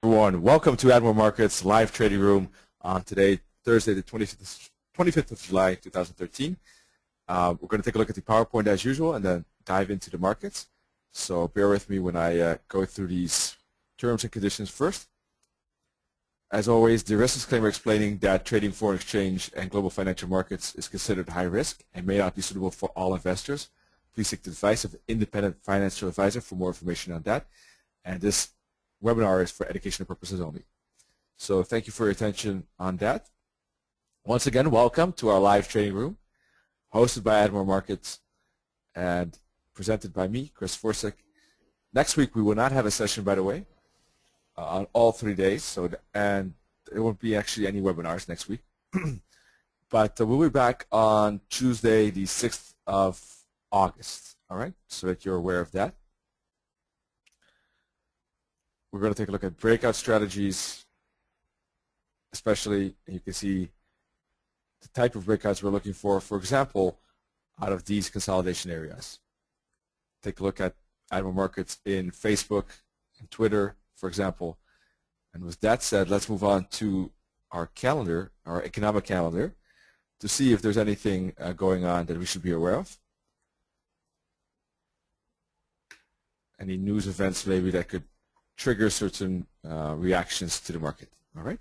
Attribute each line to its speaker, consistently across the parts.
Speaker 1: Everyone, welcome to Admiral Markets live trading room on today, Thursday, the 25th of July, 2013. We're going to take a look at the PowerPoint as usual and then dive into the markets. So bear with me when I go through these terms and conditions first. As always, the risk disclaimer explaining that trading foreign exchange and global financial markets is considered high risk and may not be suitable for all investors. Please seek the advice of an independent financial advisor for more information on that. And this webinar is for educational purposes only. So thank you for your attention on that. Once again, welcome to our live trading room, hosted by Admiral Markets and presented by me, Chris Svorcik. Next week we will not have a session, by the way, on all 3 days, and there won't be actually any webinars next week. But we'll be back on Tuesday, the 6th of August, all right, so that you're aware of that. We're going to take a look at breakout strategies, especially, and you can see the type of breakouts we're looking for example, out of these consolidation areas. Take a look at Admiral Markets in Facebook and Twitter, for example. And with that said, let's move on to our calendar, our economic calendar, to see if there's anything going on that we should be aware of. Any news events maybe that could trigger certain reactions to the market. All right.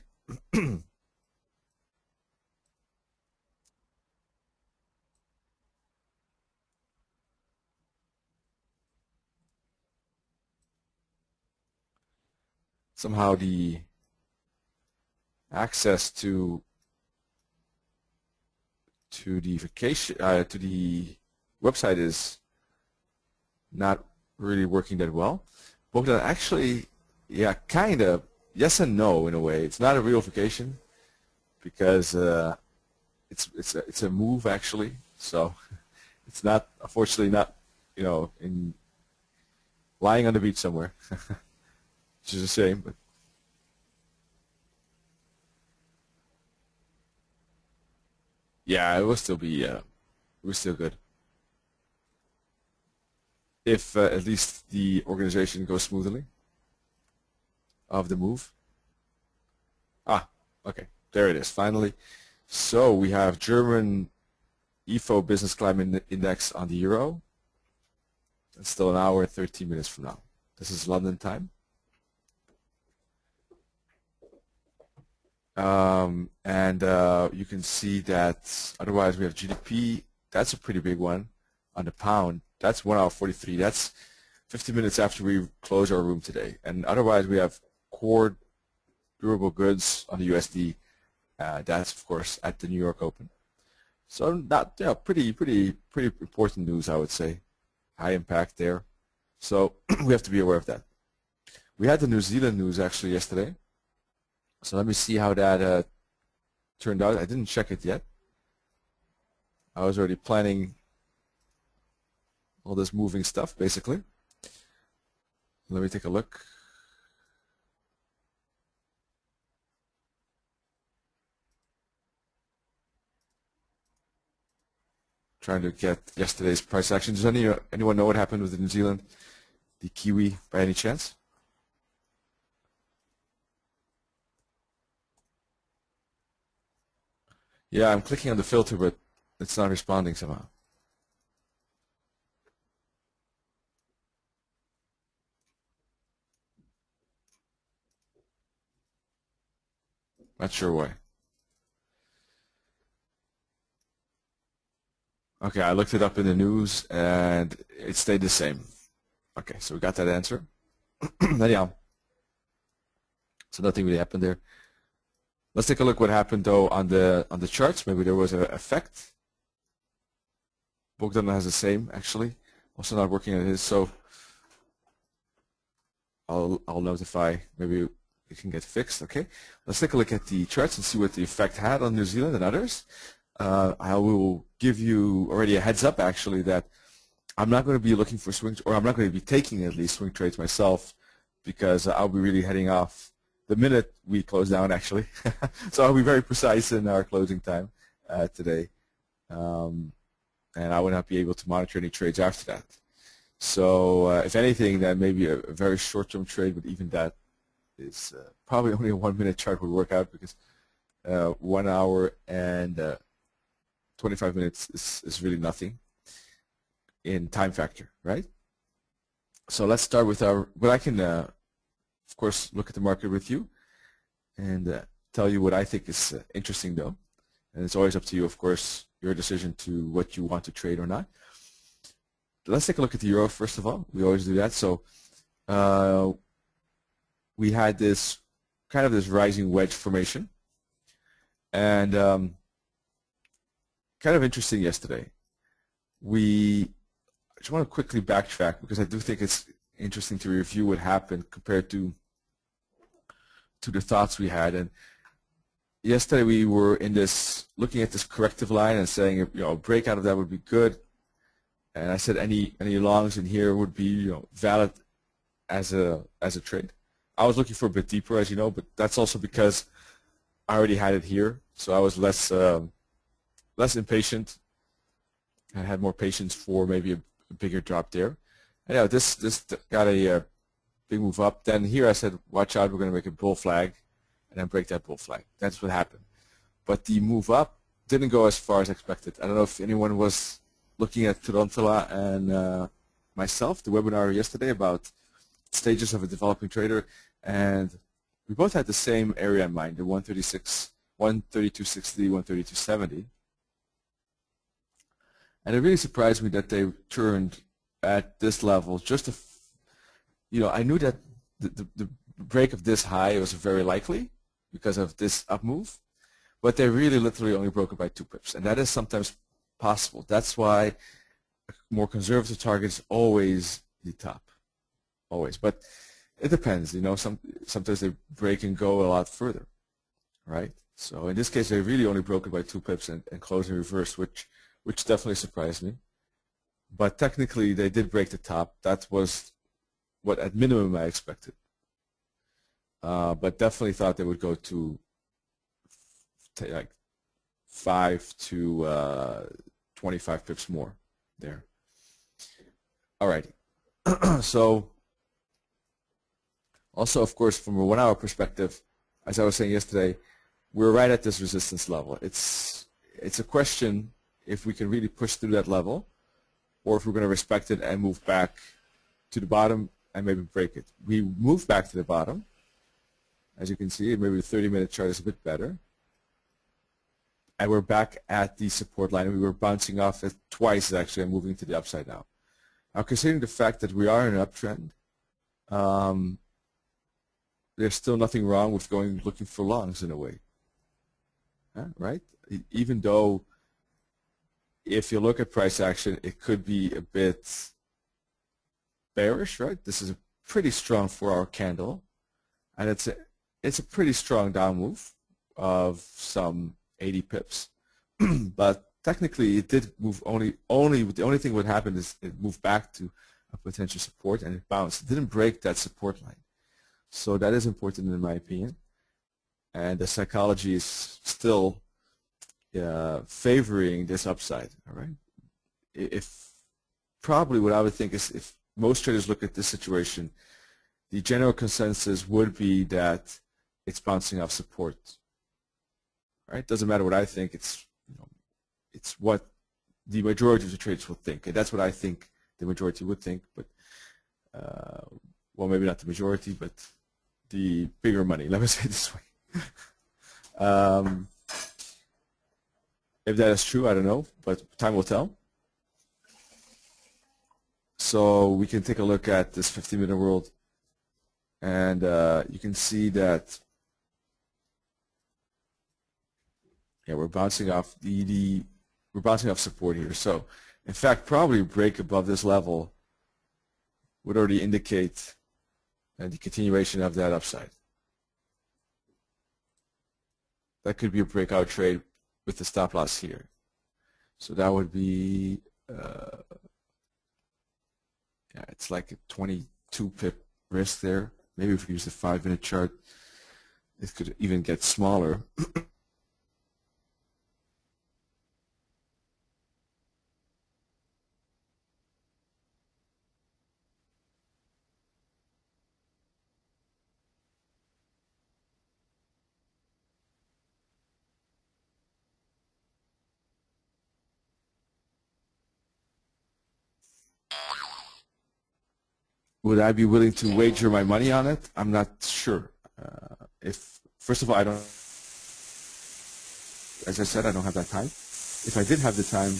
Speaker 1: Somehow the access to the website is not really working that well. Bogdan, actually, yeah, kind of. Yes and no in a way. It's not a real vacation because it's a move actually. So it's not, unfortunately, not in lying on the beach somewhere, which is a shame. But yeah, it will still be good if at least the organization goes smoothly of the move. Okay, there it is, finally. So we have German IFO Business Climate Index on the euro. It's still an hour and 13 minutes from now. This is London time. You can see that otherwise we have GDP. That's a pretty big one on the pound. That's 1 hour 43. That's 50 minutes after we close our room today. And otherwise we have core durable goods on the USD. That's of course at the New York Open. So not pretty important news, I would say. High impact there. So we have to be aware of that. We had the New Zealand news actually yesterday. So let me see how that turned out. I didn't check it yet. I was already planning all this moving stuff basically. Let me take a look. Trying to get yesterday's price action. Does anyone know what happened with the New Zealand, the Kiwi, by any chance? Yeah, I'm clicking on the filter, but it's not responding somehow. Not sure why. Okay, I looked it up in the news and it stayed the same. Okay, so we got that answer. Anyhow, so nothing really happened there. Let's take a look what happened though on the charts. Maybe there was an effect. Bogdan has the same actually. Also not working on his, so I'll notify. Maybe it can get fixed. Okay, let's take a look at the charts and see what the effect had on New Zealand and others. I will give you already a heads up actually that I'm not going to be looking for swings, or I'm not going to be taking at least swing trades myself, because I'll be really heading off the minute we close down actually. So I'll be very precise in our closing time today, and I will not be able to monitor any trades after that. So if anything, then maybe a very short-term trade, but even that is probably only a 1 minute chart would work out, because 1 hour and 25 minutes is really nothing in time factor, right? So let's start with but I can, of course, look at the market with you and tell you what I think is interesting, though. And it's always up to you, of course, your decision to what you want to trade or not. Let's take a look at the euro first of all. We always do that. So we had this kind of this rising wedge formation, and kind of interesting yesterday. I just want to quickly backtrack, because I do think it's interesting to review what happened compared to the thoughts we had. And yesterday we were in this, looking at this corrective line and saying, a breakout of that would be good. And I said any longs in here would be valid as a trade. I was looking for a bit deeper, as you know, but that's also because I already had it here, so I was less impatient. I had more patience for maybe a bigger drop there. And yeah, this got a big move up. Then here I said, watch out, we're going to make a bull flag, and then break that bull flag. That's what happened. But the move up didn't go as far as expected. I don't know if anyone was looking at Turantala and myself, the webinar yesterday about stages of a developing trader, and we both had the same area in mind, the 136, 132.60, 132.70. And it really surprised me that they turned at this level. Just I knew that the break of this high was very likely because of this up move, but they really literally only broke it by 2 pips, and that is sometimes possible. That's why a more conservative target is always the top, always. But it depends, sometimes they break and go a lot further, right? So in this case, they really only broke it by 2 pips and closed in reverse, which definitely surprised me. But technically, they did break the top. That was what, at minimum, I expected. But definitely thought they would go to like 5 to 25 pips more there. All right. So also, of course, from a 1 hour perspective, as I was saying yesterday, we're right at this resistance level. It's a question if we can really push through that level, or if we're going to respect it and move back to the bottom and maybe break it. We moved back to the bottom. As you can see, maybe the 30-minute chart is a bit better. And we're back at the support line. We were bouncing off it twice, actually, and moving to the upside now. Now, considering the fact that we are in an uptrend, there's still nothing wrong with looking for longs in a way, right? Even though, if you look at price action, it could be a bit bearish, right? This is a pretty strong 4-hour candle, and it's a pretty strong down move of some 80 pips. But technically, it did move the only thing what happened is it moved back to a potential support and it bounced. It didn't break that support line. So that is important in my opinion. And the psychology is still favoring this upside, all right? Probably what I would think is, if most traders look at this situation, the general consensus would be that it's bouncing off support, right? Doesn't matter what I think, it's what the majority of the traders will think, and that's what I think the majority would think, but well, maybe not the majority, but the bigger money, let me say it this way. If that is true, I don't know, but time will tell. So we can take a look at this 15-minute world, and you can see that we're bouncing off we're bouncing off support here. So in fact, probably a break above this level would already indicate the continuation of that upside. That could be a breakout trade with the stop loss here. So that would be it's like a 22 pip risk there. Maybe if we use the 5-minute chart, it could even get smaller. would I be willing to wager my money on it? I'm not sure. If first of all, I don't, as I said, I don't have that time. If I did have the time,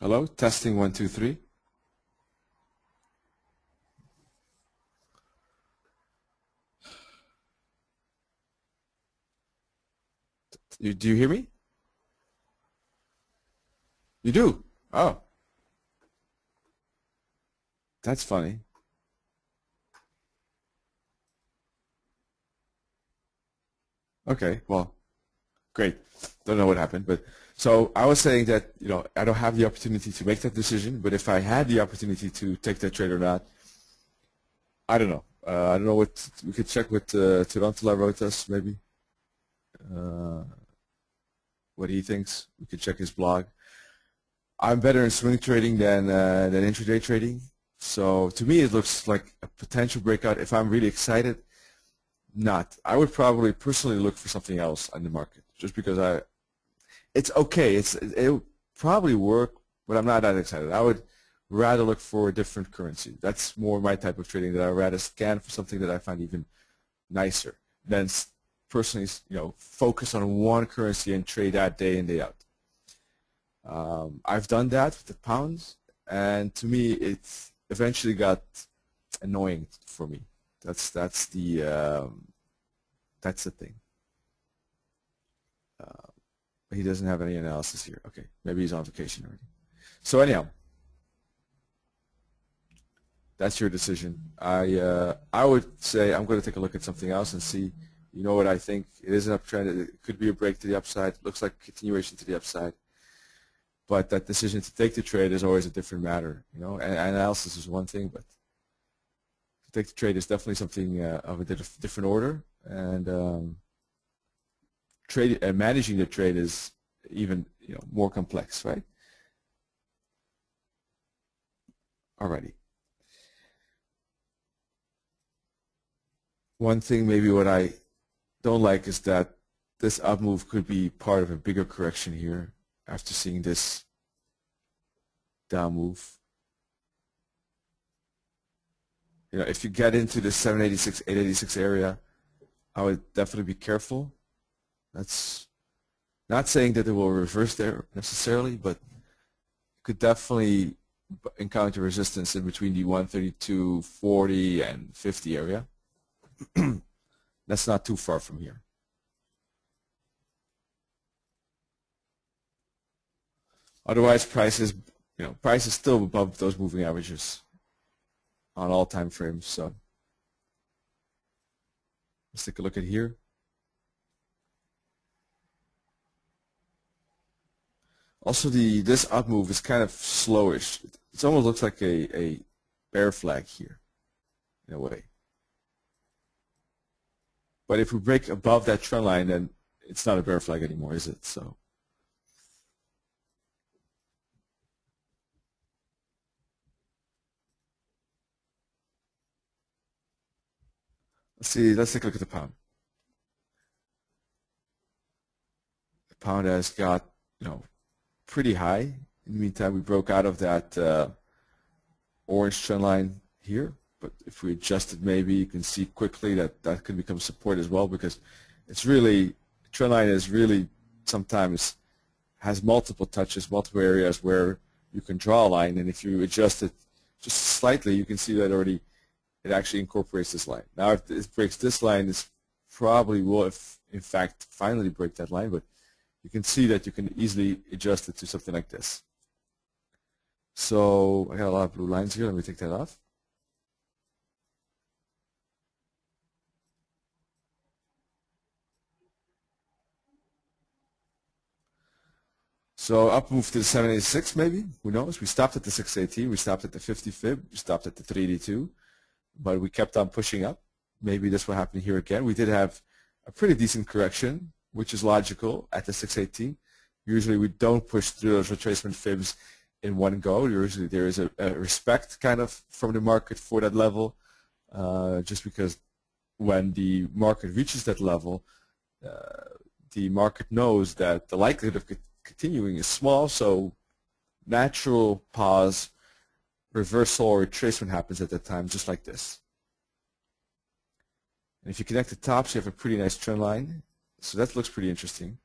Speaker 1: hello, testing 1, 2, 3. Do you hear me? You do? Oh, that's funny. Okay, well, great. Don't know what happened, but so I was saying that I don't have the opportunity to make that decision, but if I had the opportunity to take that trade or not, I don't know. I don't know what we could check with Tarantula wrote us maybe. What he thinks. We could check his blog. I'm better in swing trading than intraday trading. So to me, it looks like a potential breakout. If I'm really excited, not. I would probably personally look for something else on the market, just because it's okay. It would probably work, but I'm not that excited. I would rather look for a different currency. That's more my type of trading. That I'd rather scan for something that I find even nicer than personally, focus on one currency and trade that day in, day out. I've done that with the pounds, and to me, it eventually got annoying for me. That's the thing. He doesn't have any analysis here. Okay, maybe he's on vacation already. So anyhow, that's your decision. I would say I'm going to take a look at something else and see. You know what I think? It is an uptrend. It could be a break to the upside. Looks like a continuation to the upside. But that decision to take the trade is always a different matter. And analysis is one thing, but to take the trade is definitely something of a different order. And managing the trade is even more complex, right? Alrighty. One thing maybe what I don't like is that this up move could be part of a bigger correction here after seeing this down move. If you get into the 786, 886 area, I would definitely be careful. That's not saying that it will reverse there necessarily, but you could definitely encounter resistance in between the 132.40 and 50 area. That's not too far from here. Otherwise, price is still above those moving averages on all time frames. So let's take a look at here. Also, this up move is kind of slowish. It almost looks like a bear flag here, in a way. But if we break above that trend line, then it's not a bear flag anymore, is it? So let's see. Let's take a look at the pound. The pound has got pretty high. In the meantime, we broke out of that orange trend line here. But if we adjust it, maybe you can see quickly that that could become support as well, because it's really, trend line is really sometimes has multiple touches, multiple areas where you can draw a line, and if you adjust it just slightly, you can see that already it actually incorporates this line. Now, if it breaks this line, it probably will, in fact, finally break that line, but you can see that you can easily adjust it to something like this. So I got a lot of blue lines here. Let me take that off. So up move to the 786 maybe, who knows? We stopped at the 618, we stopped at the 50 fib, we stopped at the 382, but we kept on pushing up. Maybe this will happen here again. We did have a pretty decent correction, which is logical at the 618. Usually we don't push through those retracement fibs in one go. Usually there is a respect kind of from the market for that level, just because when the market reaches that level, the market knows that the likelihood of continuing is small, so natural pause, reversal, or retracement happens at that time, just like this. And if you connect the tops, you have a pretty nice trend line. So that looks pretty interesting.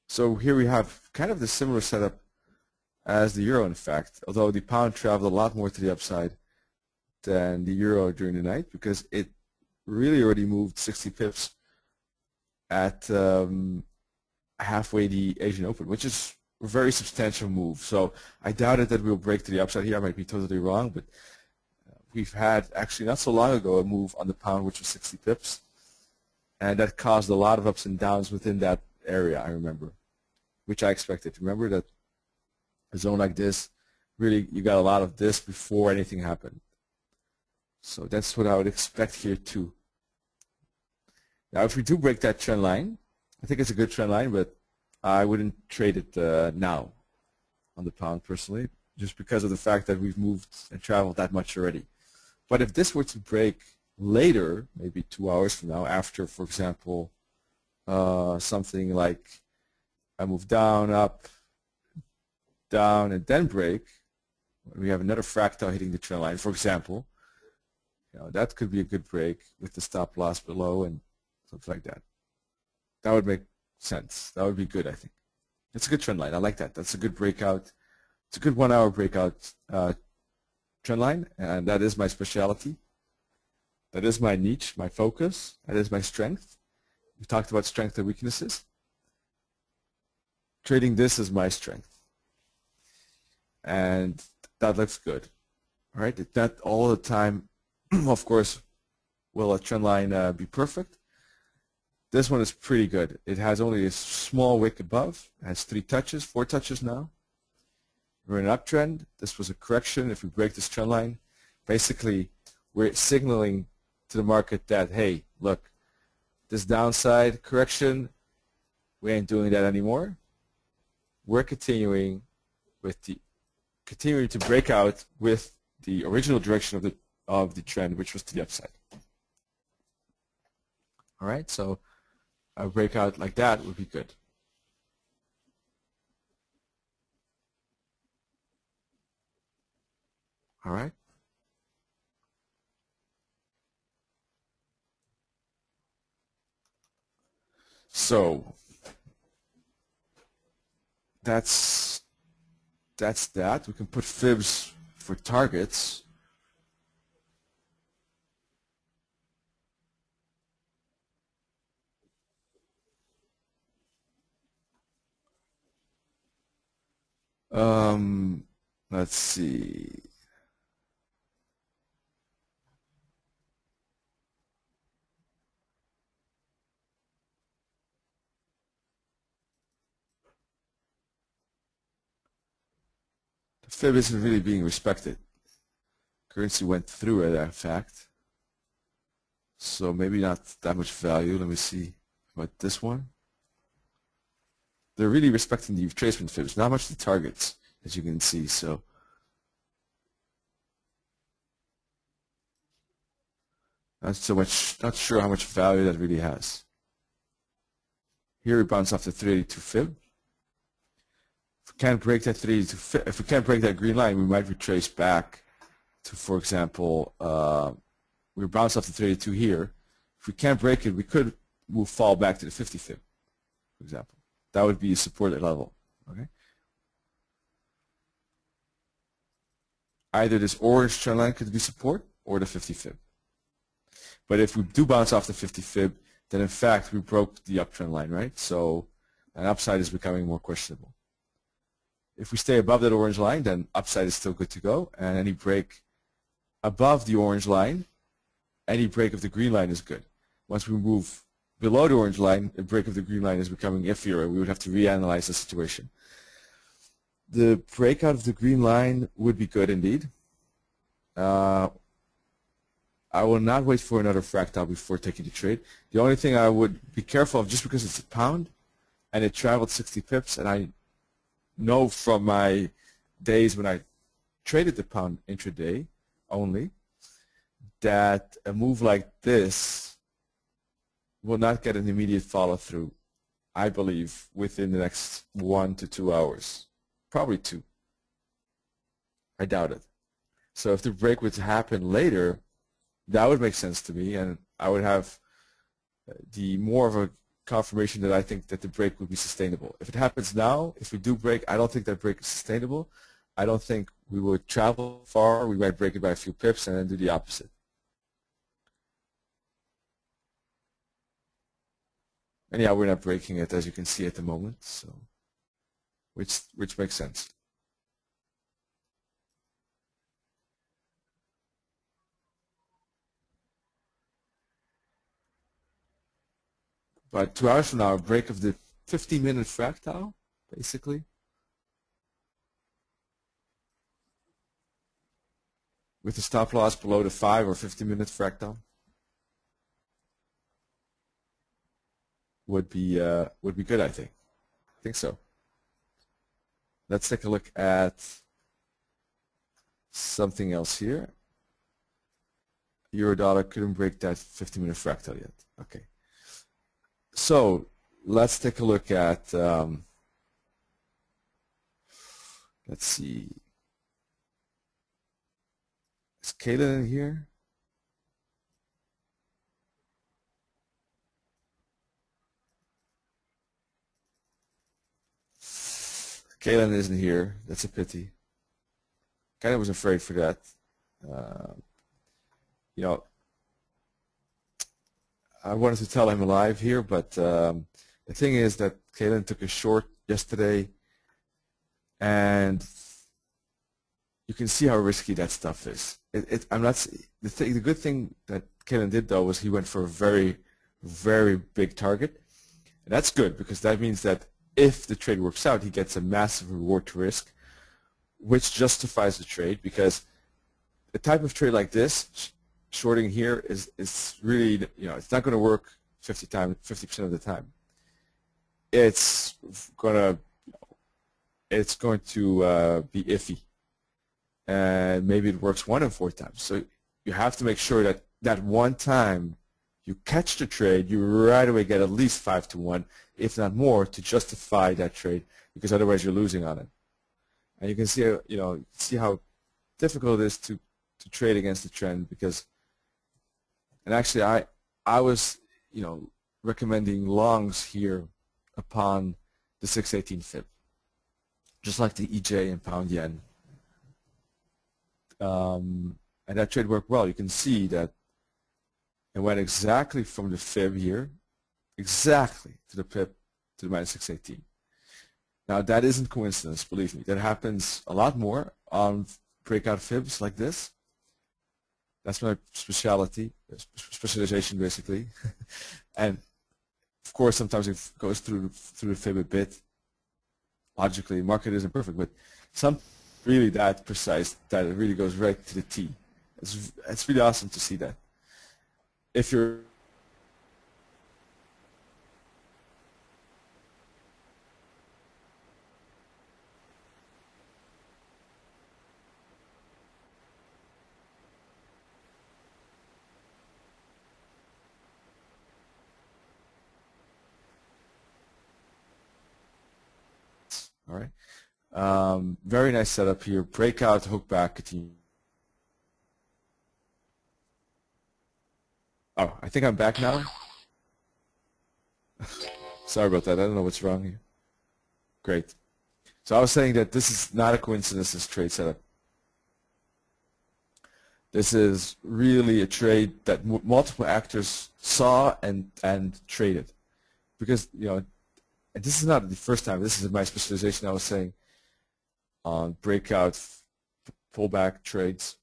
Speaker 1: So here we have kind of the similar setup as the euro, in fact, although the pound traveled a lot more to the upside than the euro during the night, because it really already moved 60 pips at halfway the Asian Open, which is a very substantial move. So I doubted that we'll break to the upside here. I might be totally wrong, but we've had actually not so long ago a move on the pound which was 60 pips, and that caused a lot of ups and downs within that area, I remember, which I expected. Remember that a zone like this, really you got a lot of this before anything happened. So that's what I would expect here too. Now if we do break that trend line, I think it's a good trend line, but I wouldn't trade it now on the pound personally, just because of the fact that we've moved and traveled that much already. But if this were to break later, maybe 2 hours from now, after, for example, something like I move down, up, down, and then break, we have another fractal hitting the trend line, for example, that could be a good break with the stop loss below and something like that. That would make sense. That would be good, I think. It's a good trend line. I like that. That's a good breakout. It's a good 1 hour breakout trend line, and that is my specialty. That is my niche, my focus. That is my strength. We talked about strength and weaknesses. Trading this is my strength, and that looks good. All right, it's not all the time, of course, will a trend line be perfect. This one is pretty good. It has only a small wick above. It has 3 touches, 4 touches now. We're in an uptrend. This was a correction. If we break this trend line, basically we're signaling to the market that, hey, look, this downside correction, we ain't doing that anymore. We're continuing to break out with the original direction of the trend, which was to the upside. All right, so a breakout like that would be good. All right. So that's that. We can put fibs for targets. Let's see. The fib isn't really being respected. Currency went through it, in fact. So maybe not that much value. Let me see about this one. They're really respecting the retracement fibs, not much the targets, as you can see. So not sure how much value that really has. Here we bounce off the 382 fib. If we can't break that 382 fib, if we can't break that green line, we might retrace back to, for example, we bounce off the 382 here. If we can't break it, we could fall back to the 50 fib, for example. That would be a support level. Okay. Either this orange trend line could be support or the 50 fib. But if we do bounce off the 50 fib, then in fact we broke the uptrend line, right? So an upside is becoming more questionable. If we stay above that orange line, then upside is still good to go, and any break above the orange line, any break of the green line is good. once we move below the orange line, a break of the green line is becoming iffier, and we would have to reanalyze the situation. The breakout of the green line would be good indeed. I will not wait for another fractal before taking the trade. The only thing I would be careful of, just because it's a pound and it traveled 60 pips, and I know from my days when I traded the pound intraday only that a move like this will not get an immediate follow-through, I believe, within the next 1 to 2 hours. Probably 2. I doubt it. So if the break would happen later, that would make sense to me, and I would have the more of a confirmation that I think that the break would be sustainable. If it happens now, if we do break, I don't think that break is sustainable. I don't think we would travel far. We might break it by a few pips and then do the opposite. And yeah, we're not breaking it, as you can see at the moment, so which makes sense. But 2 hours from now, a break of the 15-minute fractal, basically, with the stop loss below the 5 or 15-minute fractal, would be good, I think. I think so. Let's take a look at something else here. Euro dollar couldn't break that 15-minute fractal yet. Okay. So let's take a look at, let's see, is Kayla in here? Kayla isn't here. That's a pity. Kind of was afraid for that. You know, I wanted to tell him live here, but the thing is that Kalen took a short yesterday, and you can see how risky that stuff is. I'm not. The good thing that Kalen did though was he went for a very, very big target, and that's good because that means that if the trade works out, he gets a massive reward to risk, which justifies the trade because a type of trade like this, shorting here is really, it's not going to work 50% of the time. It's going to be iffy, and maybe it works 1 in 4 times. So you have to make sure that that one time you catch the trade, you right away get at least 5 to 1, if not more, to justify that trade, because otherwise you're losing on it. And you can see how difficult it is to trade against the trend, because, and actually I was recommending longs here upon the 618 fib, just like the EJ and pound yen, and that trade worked well. You can see that it went exactly from the fib here, exactly to the pip to the minus 618. Now that isn't coincidence, believe me. That happens a lot more on breakout fibs like this. That's my specialization basically. And of course sometimes it goes through the fib a bit. Logically, the market isn't perfect, but some really that precise that it really goes right to the T. It's really awesome to see that. If you're all right. Very nice setup here. Breakout, hook back, continue. Oh, I think I'm back now. Sorry about that. I don't know what's wrong here. Great. So I was saying that this is not a coincidence, this trade setup. This is really a trade that multiple actors saw and traded. Because, and this is not the first time. This is my specialization. I was saying on breakout pullback trades.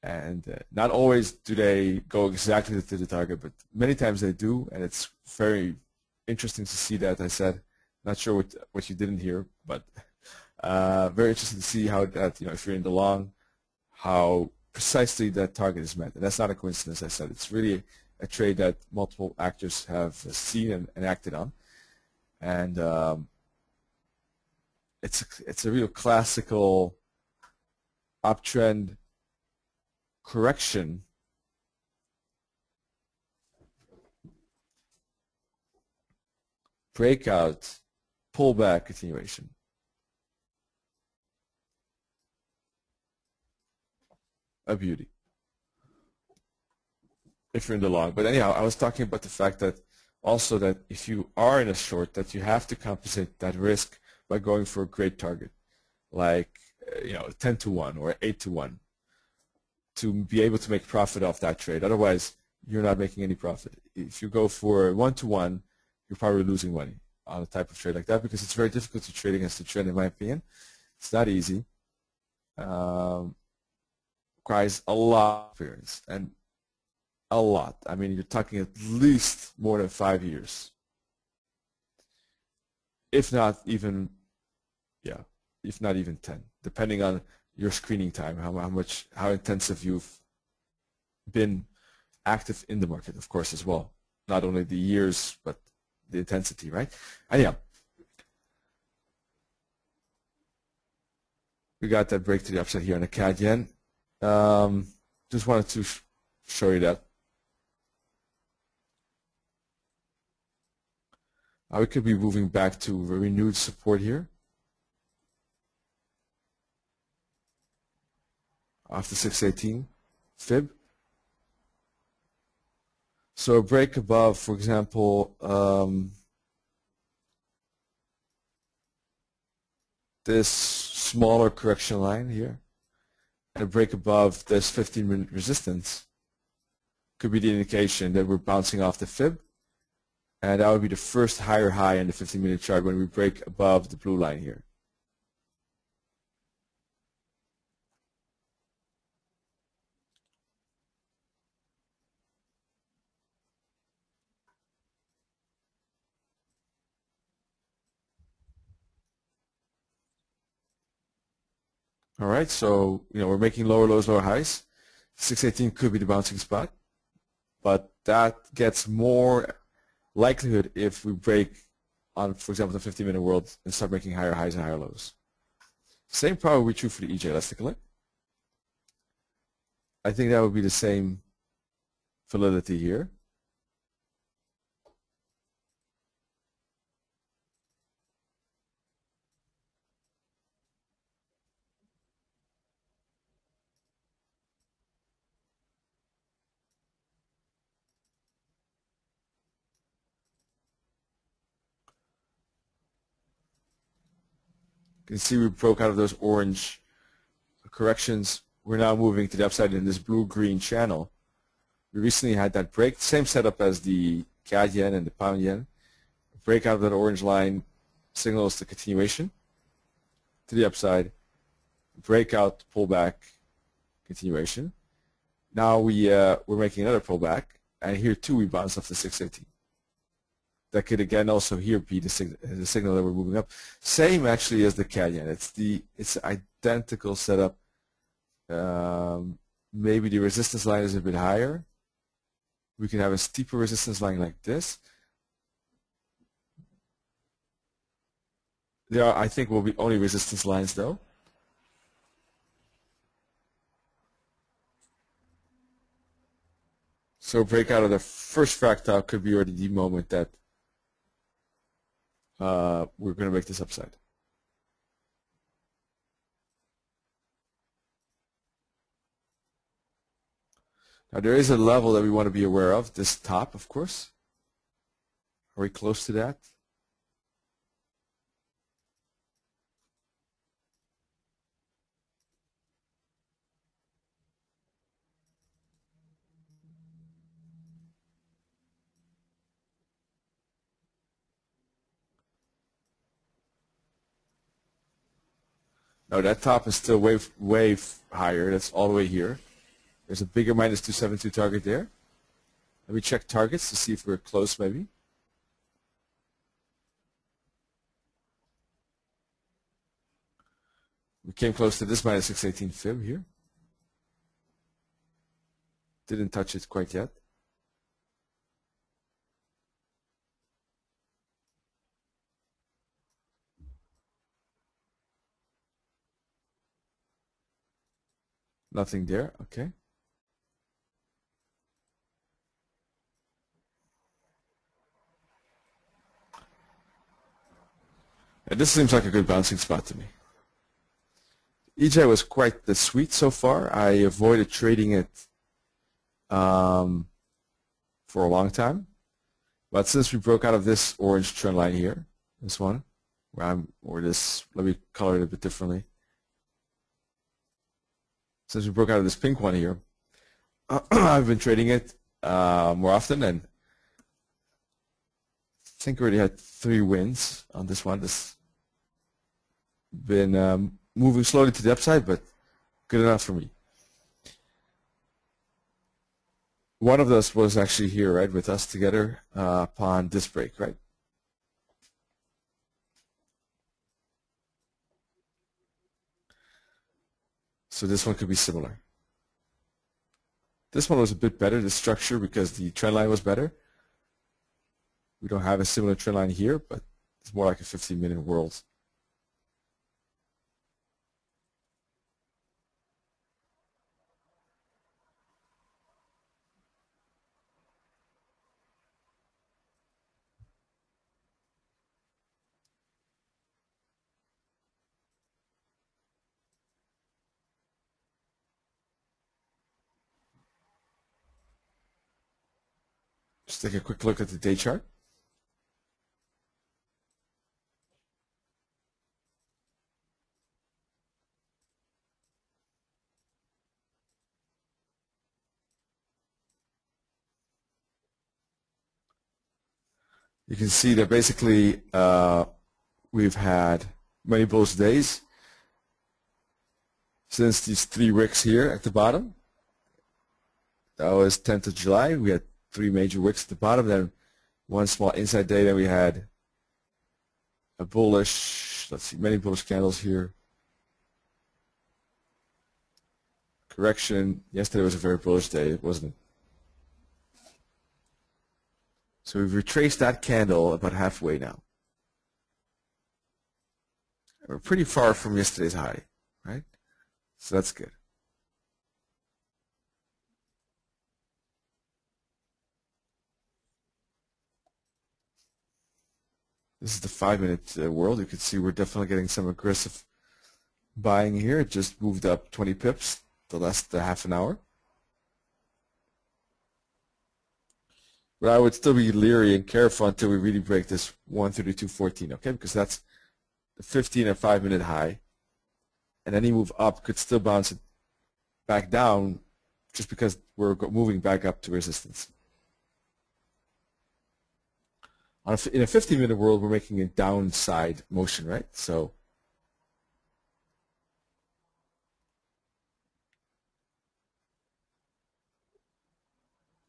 Speaker 1: And not always do they go exactly to the target, but many times they do, and it's very interesting to see that. I said, not sure what you didn't hear, but very interesting to see how that, if you're in the long, how precisely that target is met. And that's not a coincidence, I said. It's really a trade that multiple actors have seen and acted on. And it's a real classical uptrend correction breakout pullback continuation. A beauty if you're in the long. But anyhow, I was talking about the fact that also that if you are in a short, that you have to compensate that risk by going for a great target, like 10 to 1 or 8 to 1, to be able to make profit off that trade. Otherwise, you're not making any profit. If you go for 1 to 1, you're probably losing money on a type of trade like that, because it's very difficult to trade against the trend, in my opinion. It's not easy. Requires a lot of experience, and a lot. I mean, you're talking at least more than 5 years, if not even 10, depending on your screening time, how intensive you've been active in the market, of course, as well. Not only the years, but the intensity, right? Anyhow, we got that break to the upside here on the CAD yen. Just wanted to show you that. We could be moving back to renewed support here after 618 fib. So a break above, for example, this smaller correction line here, and a break above this 15-minute resistance could be the indication that we're bouncing off the fib, and that would be the first higher high in the 15-minute chart when we break above the blue line here. All right, so we're making lower lows, lower highs. 618 could be the bouncing spot, but that gets more likelihood if we break on, for example, the 15-minute world and start making higher highs and higher lows. Same probably would be true for the EJ. Let's take a look. I think that would be the same validity here. You can see we broke out of those orange corrections. We're now moving to the upside in this blue-green channel. We recently had that break, same setup as the CAD yen and the pound yen. Break out of that orange line signals the continuation to the upside. Breakout, pullback, continuation. Now we're making another pullback, and here too we bounce off the 618. That could again also here be the signal that we're moving up. Same actually as the CAD yen. It's identical setup. Maybe the resistance line is a bit higher. We can have a steeper resistance line like this. There are, I think, will be only resistance lines though. So breakout of the first fractal could be already the moment that we're going to make this upside. Now there is a level that we want to be aware of, this top, of course. Are we close to that? No, that top is still way higher. That's all the way here. There's a bigger minus 272 target there. Let me check targets to see if we're close maybe. We came close to this minus 618 fib here. Didn't touch it quite yet. Nothing there, okay. And this seems like a good bouncing spot to me. EJ was quite the sweet so far. I avoided trading it for a long time. But since we broke out of this orange trend line here, this one, let me color it a bit differently. Since we broke out of this pink one here, I've been trading it more often, and I think we already had 3 wins on this one. This been moving slowly to the upside, but good enough for me. One of those was actually here, right, with us together upon this break, right? So this one could be similar. This one was a bit better, the structure, because the trend line was better. We don't have a similar trend line here, but it's more like a 15-minute world. Just take a quick look at the day chart. You can see that basically we've had many bullish days since these 3 wicks here at the bottom. That was 10th of July. We had 3 major wicks at the bottom, then 1 small inside day. Then we had a bullish, let's see, many bullish candles here. Correction. Yesterday was a very bullish day, wasn't it? So we've retraced that candle about halfway now. We're pretty far from yesterday's high, right? So that's good. This is the 5-minute world. You can see we're definitely getting some aggressive buying here. It just moved up 20 pips the last half an hour. But I would still be leery and careful until we really break this 132.14, okay? Because that's the 15 and 5-minute high. And any move up could still bounce it back down just because we're moving back up to resistance. In a 15-minute world, we're making a downside motion, right? So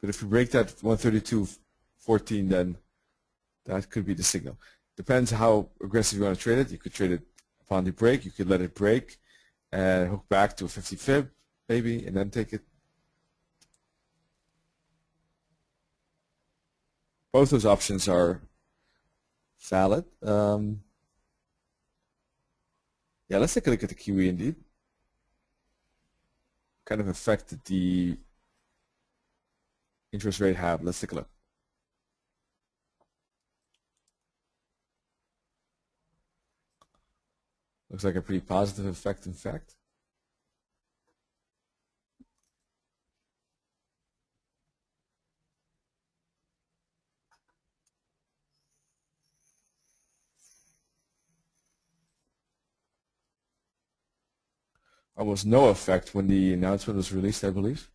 Speaker 1: but if we break that 132.14, then that could be the signal. Depends how aggressive you want to trade it. You could trade it upon the break. You could let it break and hook back to a 50 fib, maybe, and then take it. Both those options are valid. Yeah, let's take a look at the Kiwi indeed. Kind of effect did the interest rate have? Let's take a look. Looks like a pretty positive effect, in fact. Almost no effect when the announcement was released, I believe.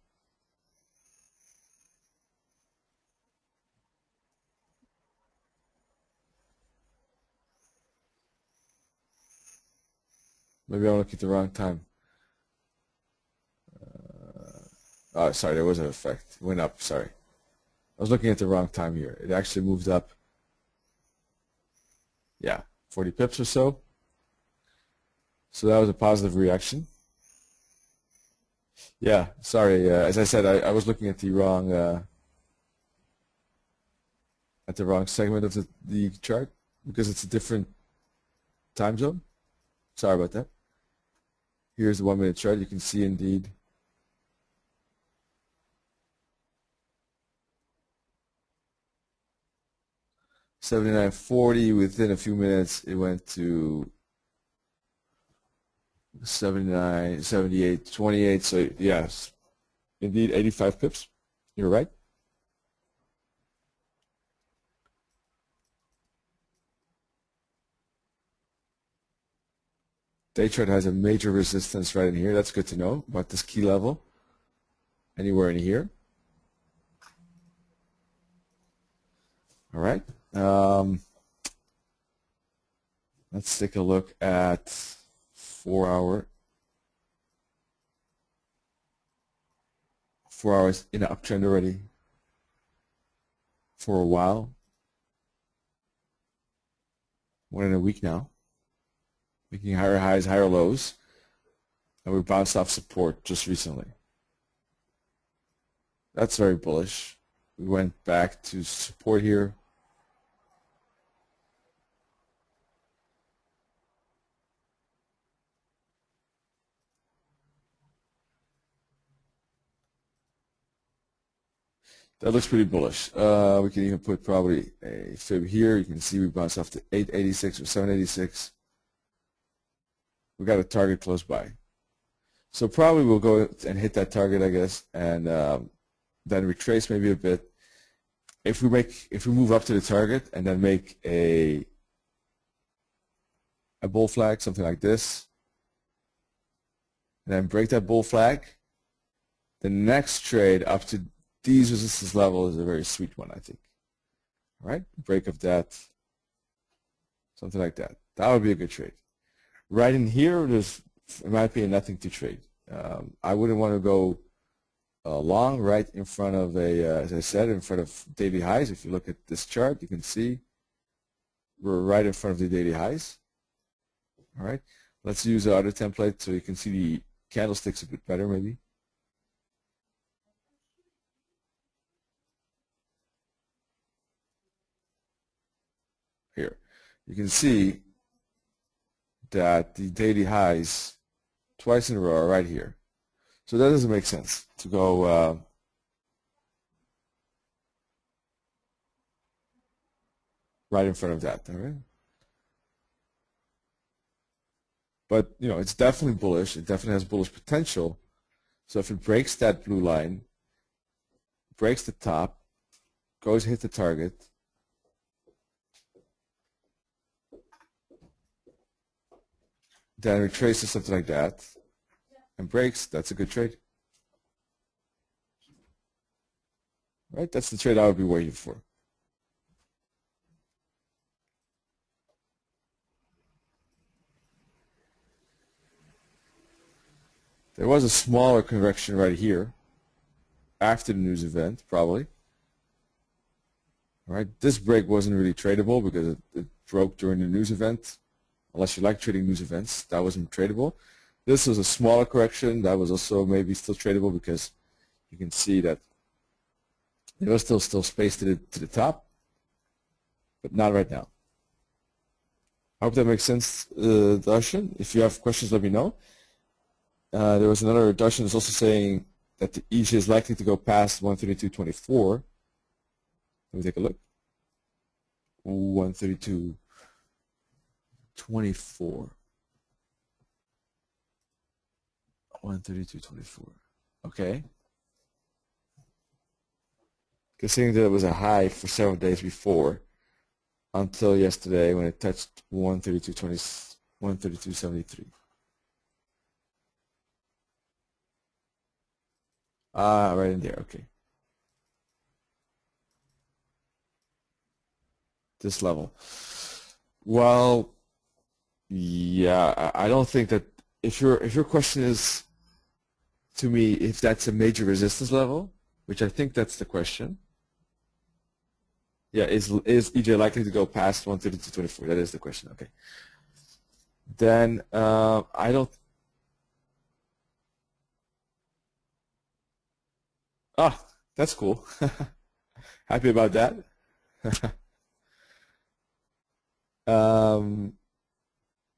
Speaker 1: Maybe I'm looking at the wrong time. Sorry, there was an effect. It went up, sorry. I was looking at the wrong time here. It actually moved up, yeah, 40 pips or so. So that was a positive reaction. Yeah, sorry. As I said, I was looking at the wrong segment of the chart because it's a different time zone. Sorry about that. Here's the 1 minute chart. You can see indeed $79.40. Within a few minutes, it went to 79, 78, 28. So yes, indeed 85 pips. You're right. Day chart has a major resistance right in here. That's good to know about this key level. Anywhere in here. All right. Let's take a look at 4 hour. 4 hours in an uptrend already for a while. More than a week now. Making higher highs, higher lows. And we bounced off support just recently. That's very bullish. We went back to support here. That looks pretty bullish. We can even put probably a fib here. You can see we bounced off to 886 or 786. We got a target close by. So probably we'll go and hit that target, I guess, and then retrace maybe a bit. If we move up to the target and then make a bull flag, something like this, and then break that bull flag, the next trade up to these resistance levels is a very sweet one, I think. All right, break of that, something like that. That would be a good trade. Right in here, there's, in my opinion, nothing to trade. I wouldn't want to go long right in front of as I said, in front of daily highs. If you look at this chart, you can see we're right in front of the daily highs. All right, let's use the other template so you can see the candlesticks a bit better, maybe. Here, you can see that the daily highs twice in a row are right here. So that doesn't make sense to go right in front of that, all right? But, you know, it's definitely bullish. It definitely has bullish potential. So if it breaks that blue line, breaks the top, goes hit the target, then retraces something like that, and breaks, that's a good trade. Right? That's the trade I would be waiting for. There was a smaller correction right here after the news event, probably. All right, this break wasn't really tradable because it broke during the news event. Unless you like trading news events, that wasn't tradable. This was a smaller correction. That was also maybe still tradable because you can see that there was still space to the top, but not right now. I hope that makes sense, Darshan. If you have questions, let me know. There was another Darshan is also saying that the EJ is likely to go past 132.24. Let me take a look. 132.24. Okay. Considering that it was a high for several days before, until yesterday when it touched 132.20, 132.73. Ah, right in there. Okay. This level. Well, yeah, I don't think that if your question is to me if that's a major resistance level, which I think that's the question. Yeah, is EJ likely to go past 132.24? That is the question. Okay. Then I don't. Ah, that's cool. Happy about that. Now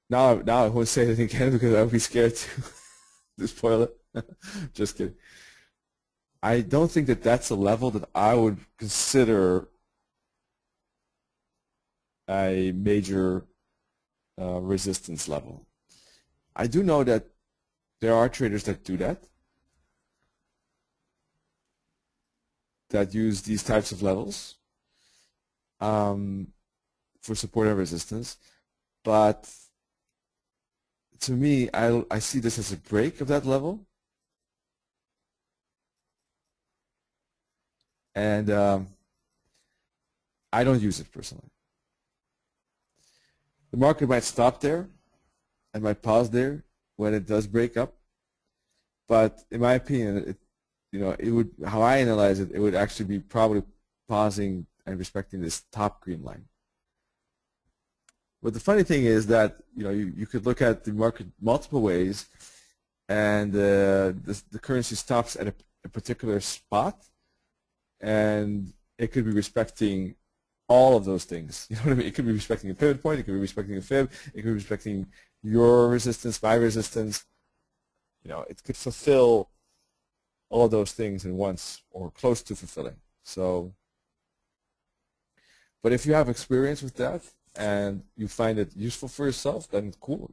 Speaker 1: I won't say it again because I would be scared to spoil it. Just kidding. I don't think that that's a level that I would consider a major resistance level. I do know that there are traders that do that use these types of levels for support and resistance, but to me, I see this as a break of that level, and I don't use it personally. The market might stop there and might pause there when it does break up, but in my opinion, it would, how I analyze it, it would actually be probably pausing and respecting this top green line. But the funny thing is that you could look at the market multiple ways, and the currency stops at a particular spot, and it could be respecting all of those things. You know what I mean? It could be respecting a pivot point, it could be respecting a fib, it could be respecting your resistance, my resistance. It could fulfill all of those things in once, or close to fulfilling. So, but if you have experience with that and you find it useful for yourself, then cool,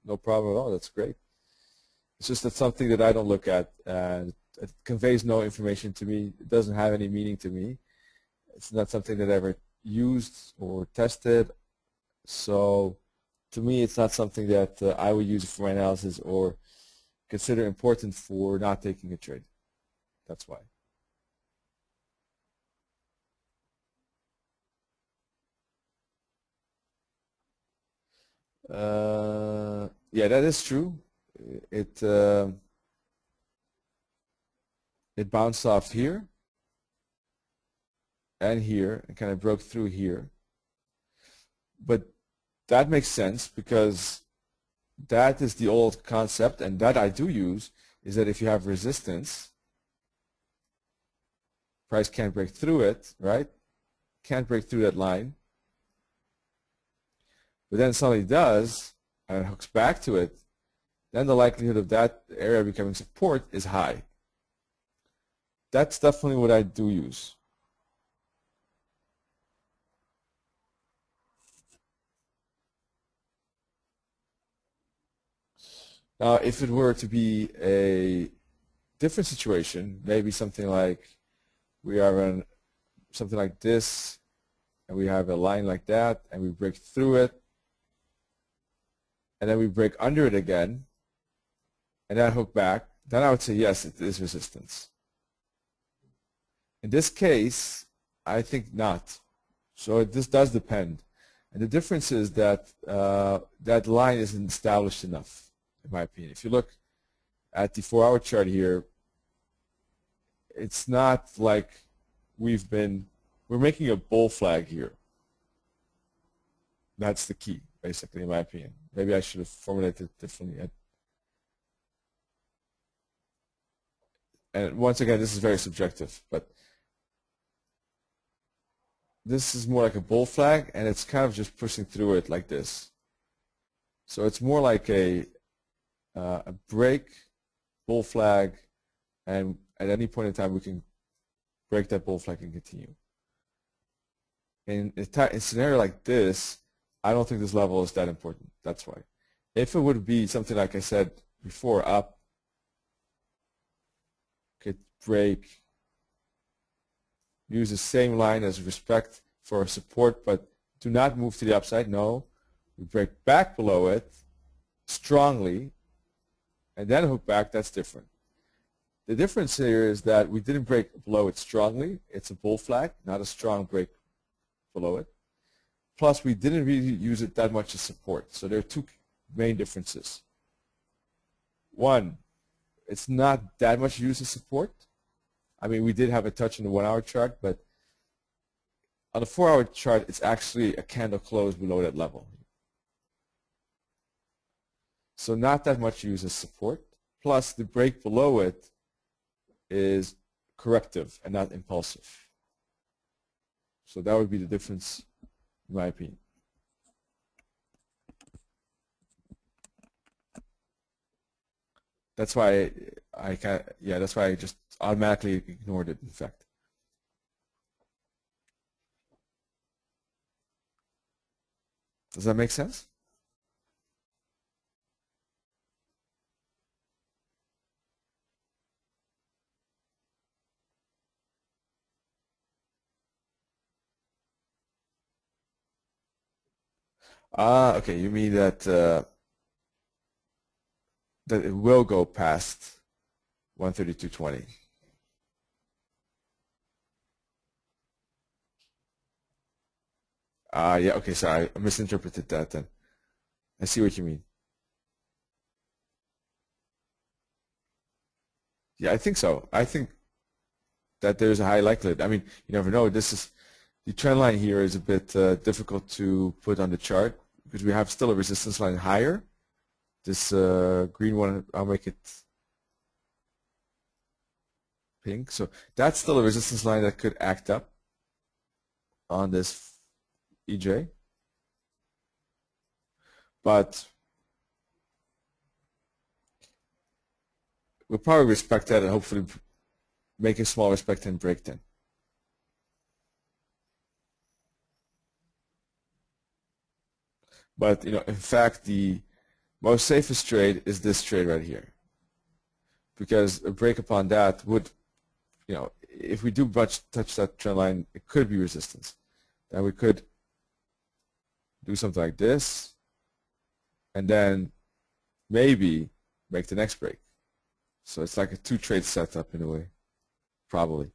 Speaker 1: no problem at all. That's great. It's just that something that I don't look at, and it conveys no information to me. It doesn't have any meaning to me. It's not something that I ever used or tested. So, to me, it's not something that I would use for my analysis or consider important for not taking a trade. That's why. Yeah, that is true. It bounced off here and here and kind of broke through here. But that makes sense because that is the old concept, and that I do use, is that if you have resistance, price can't break through it, right? Can't break through that line. But then suddenly does, and it hooks back to it, then the likelihood of that area becoming support is high. That's definitely what I do use. Now, if it were to be a different situation, maybe something like we are in something like this, and we have a line like that, and we break through it, and then we break under it again, and then hook back, then I would say yes, it is resistance. In this case, I think not. So this does depend. And the difference is that that line isn't established enough, in my opinion. If you look at the 4-hour chart here, it's not like we're making a bull flag here. That's the key, basically, in my opinion. Maybe I should have formulated it differently. And once again, this is very subjective, but this is more like a bull flag, and it's kind of just pushing through it like this. So it's more like a break, bull flag, and at any point in time we can break that bull flag and continue. In a scenario like this, I don't think this level is that important. That's why. If it would be something like I said before, up, could break, use the same line as respect for support, but do not move to the upside. No, we break back below it strongly, and then hook back. That's different. The difference here is that we didn't break below it strongly. It's a bull flag, not a strong break below it. Plus, we didn't really use it that much as support. So there are two main differences. One, it's not that much used as support. I mean, we did have a touch in the 1 hour chart, but on the 4 hour chart, it's actually a candle close below that level. So not that much used as support. Plus, the break below it is corrective and not impulsive. So that would be the difference, in my opinion. That's why that's why I just automatically ignored it, in fact. Does that make sense? Okay, you mean that that it will go past 132.20. Yeah, okay, sorry, I misinterpreted that then. I see what you mean. Yeah, I think so. I think that there's a high likelihood. I mean, you never know. The trend line here is a bit difficult to put on the chart because we have still a resistance line higher. This green one, I'll make it pink. So that's still a resistance line that could act up on this EJ. But we'll probably respect that and hopefully make a small respect and break then. But in fact, the most safest trade is this trade right here, because a break upon that would, if we do touch that trend line, it could be resistance. Then we could do something like this, and then maybe make the next break. So it's like a 2-trade setup in a way, probably.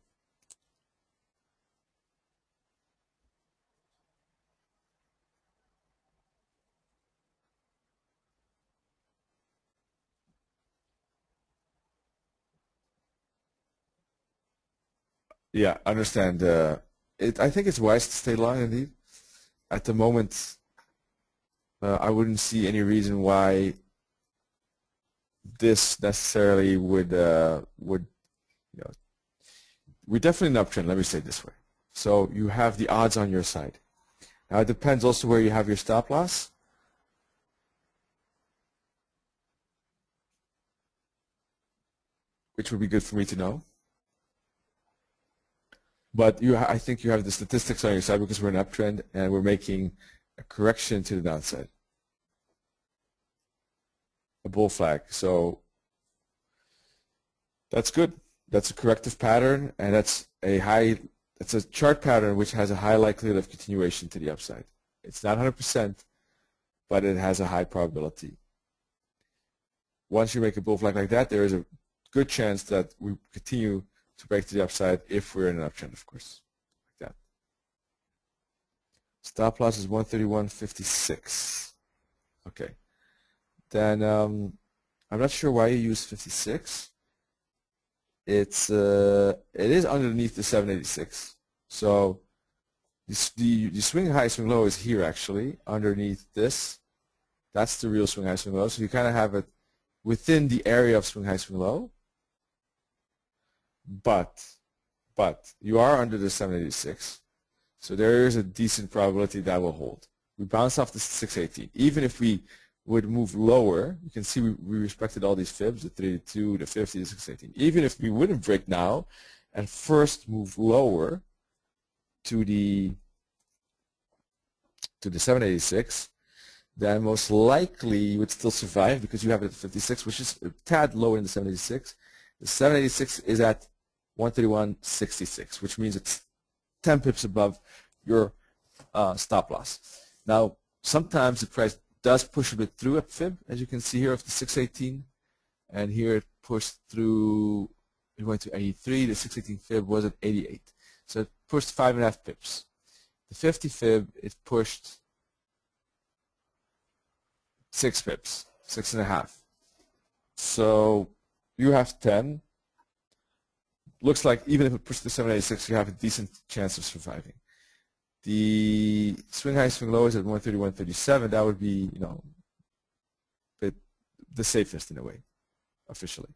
Speaker 1: Yeah, understand. I think it's wise to stay long indeed. At the moment, I wouldn't see any reason why this necessarily would we're definitely in an uptrend, let me say it this way. So you have the odds on your side. Now it depends also where you have your stop loss. Which would be good for me to know. But I think you have the statistics on your side because we're in an uptrend and we're making a correction to the downside. A bull flag. So that's good. That's a corrective pattern, and that's a chart pattern which has a high likelihood of continuation to the upside. It's not 100%, but it has a high probability. Once you make a bull flag like that, there is a good chance that we continue to break to the upside if we're in an uptrend, of course, like that. Stop loss is 131.56. Okay. Then I'm not sure why you use 56. It is underneath the 786. So the swing high, swing low is here actually, underneath this. That's the real swing high, swing low. So you kind of have it within the area of swing high, swing low. But you are under the 786. So there is a decent probability that will hold. We bounce off the 618. Even if we would move lower, you can see we respected all these fibs, the 32, the 50, the 618. Even if we wouldn't break now and first move lower to the 786, then most likely you would still survive because you have it at 56, which is a tad lower than the 786. The 786 is at 131.66, which means it's 10 pips above your stop loss. Now, sometimes the price does push a bit through a fib, as you can see here, of the 618, and here it pushed through. It went to 83. The 618 fib was at 88, so it pushed 5.5 pips. The 50 fib, it pushed 6 pips, 6.5. So You have 10. Looks like even if it pushes to 786, you have a decent chance of surviving. The swing high, swing low is at 130, 137. That would be, the safest in a way, officially.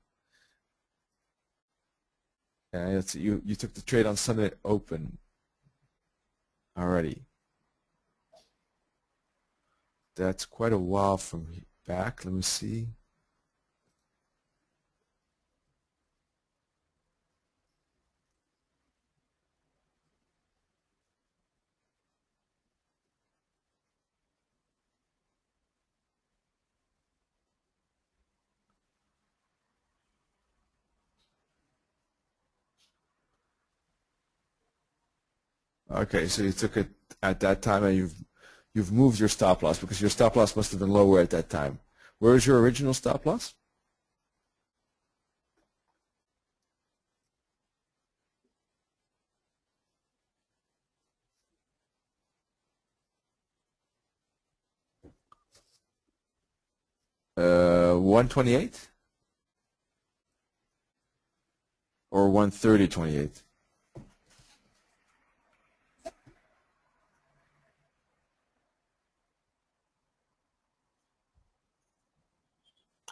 Speaker 1: And let's see, you took the trade on Sunday open already. That's quite a while from back. Let me see. Okay, so you took it at that time, and you've moved your stop loss because your stop loss must have been lower at that time. Where is your original stop loss? Uh, 128 or 130.28?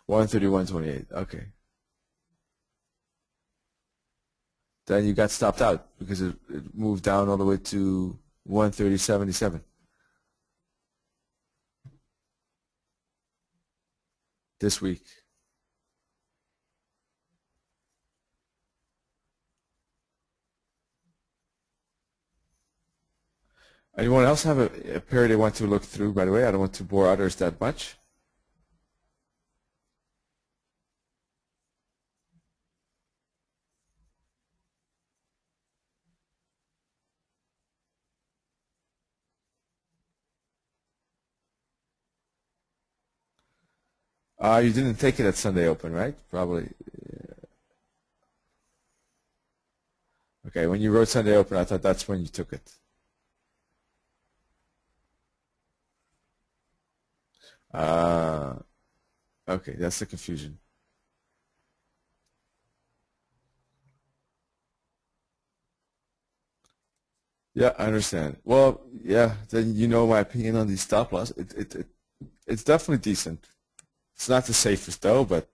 Speaker 1: 131.28. Okay. Then you got stopped out because it moved down all the way to 130.77 this week. Anyone else have a pair they want to look through, by the way? I don't want to bore others that much. You didn't take it at Sunday Open, right? Probably. Okay, when you wrote Sunday Open, I thought that's when you took it. Okay, that's the confusion. Yeah, I understand. Well, yeah, then you know my opinion on the stop loss. It's definitely decent. It's not the safest though, but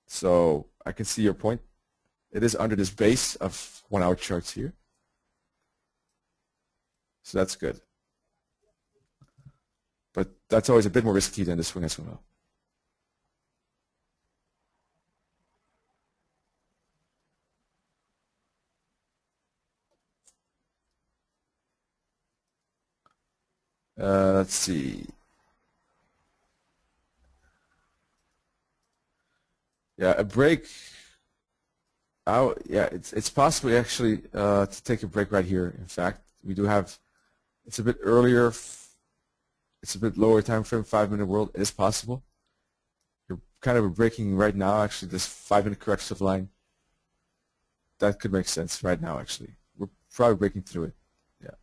Speaker 1: so I can see your point. It is under this base of 1 hour charts here. So that's good. But that's always a bit more risky than the swing SMO. Let's see. Yeah, a break. Yeah, it's possible actually to take a break right here. In fact, we do have. It's a bit earlier. It's a bit lower time frame. 5-minute world. It is possible. You're kind of breaking right now. Actually, this 5-minute corrective line. That could make sense right now. Actually, we're probably breaking through it. Yeah.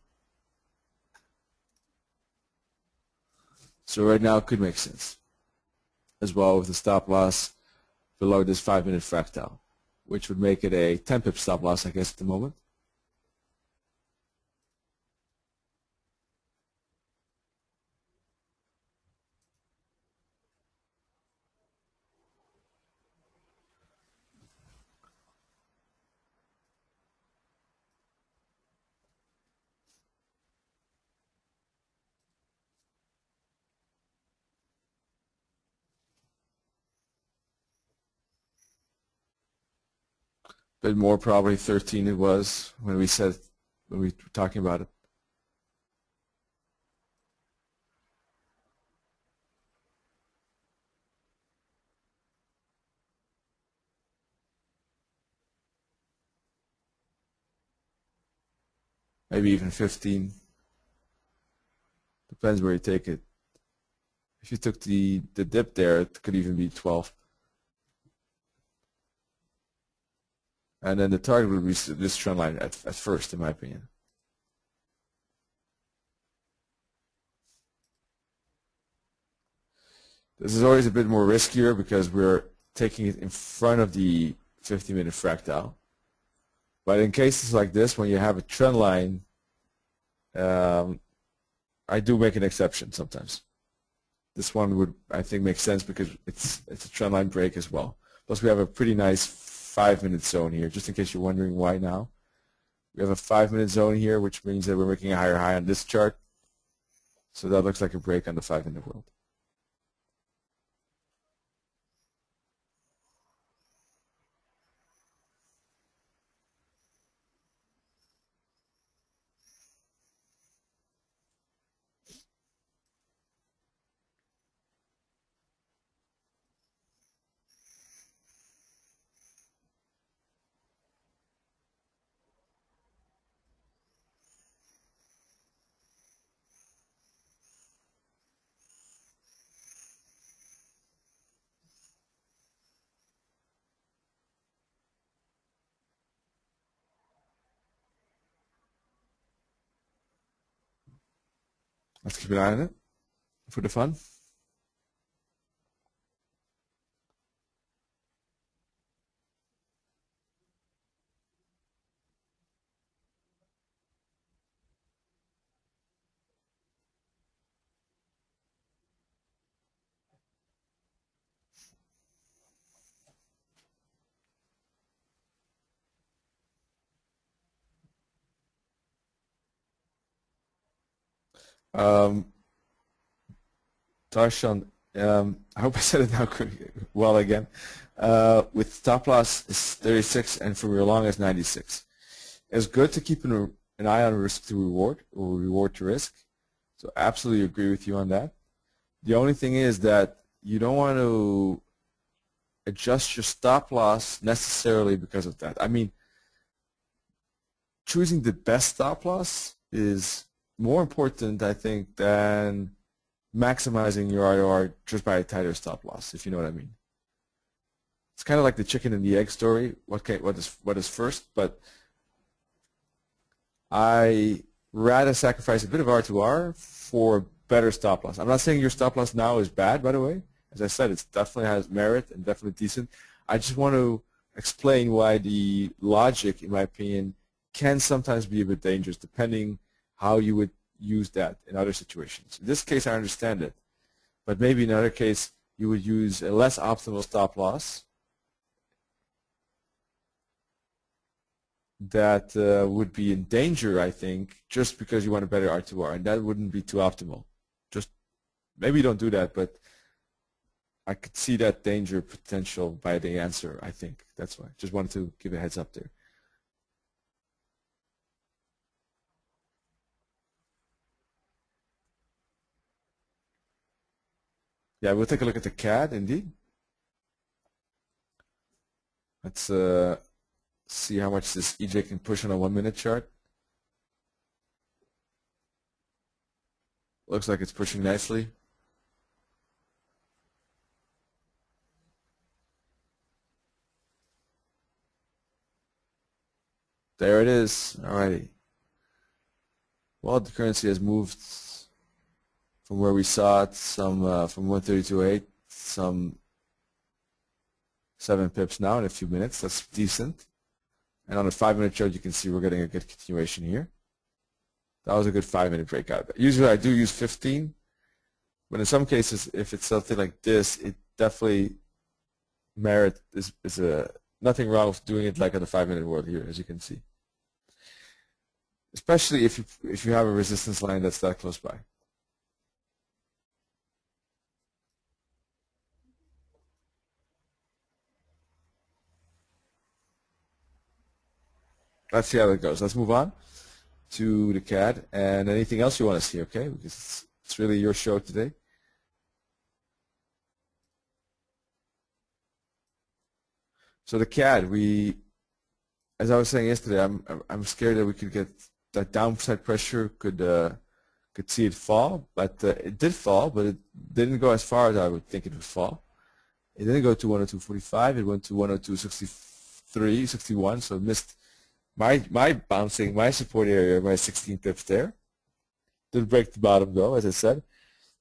Speaker 1: So right now it could make sense as well with the stop loss below this 5-minute fractal, which would make it a 10 pip stop loss, I guess, at the moment. Bit more, probably 13 it was when we were talking about it. Maybe even 15. Depends where you take it. If you took the dip there, it could even be 12. And then the target would be this trend line at first, in my opinion. This is always a bit more riskier because we're taking it in front of the 50-minute fractal. But in cases like this, when you have a trend line, I do make an exception sometimes. This one would, I think, make sense because it's a trend line break as well. Plus, we have a pretty nice 5-minute zone here, just in case you're wondering why now. We have a 5-minute zone here, which means that we're making a higher high on this chart. So that looks like a break on the 5-minute world. Let's keep an eye on it for the fun. Tarshan, I hope I said it now well again. With stop loss is 36 and for your long is 96. It's good to keep an eye on risk to reward or reward to risk. So absolutely agree with you on that. The only thing is that you don't want to adjust your stop loss necessarily because of that. I mean, choosing the best stop loss is more important, I think, than maximizing your ROR just by a tighter stop loss, if you know what I mean. It's kind of like the chicken and the egg story. What is first? But I rather sacrifice a bit of R2R for better stop loss. I'm not saying your stop loss now is bad, by the way. As I said, it definitely has merit and definitely decent. I just want to explain why the logic, in my opinion, can sometimes be a bit dangerous depending how you would use that in other situations. In this case, I understand it. But maybe in another case, you would use a less optimal stop loss that would be in danger, I think, just because you want a better R2R, and that wouldn't be too optimal. Just maybe don't do that, but I could see that danger potential by the answer, I think. That's why. Just wanted to give a heads up there. Yeah, we'll take a look at the CAD, indeed. Let's see how much this EJ can push on a 1-minute chart. Looks like it's pushing nicely. There it is. Alrighty. Well, the currency has moved from where we saw it, some from 132.8, some 7 pips now in a few minutes. That's decent. And on a 5-minute chart, you can see we're getting a good continuation here. That was a good 5-minute breakout. Usually I do use 15, but in some cases, if it's something like this, it definitely merit is nothing wrong with doing it like on the 5-minute world here, as you can see. Especially if you have a resistance line that's that close by. Let's see how that goes. Let's move on to the CAD and anything else you want to see, okay? Because it's really your show today. So the CAD, as I was saying yesterday, I'm scared that we could get that downside pressure, could see it fall, but it did fall, but it didn't go as far as I would think it would fall. It didn't go to 102.45. It went to 102.63, 61. So it missed my bouncing, my support area, my 16 pips there. Didn't break the bottom though, as I said.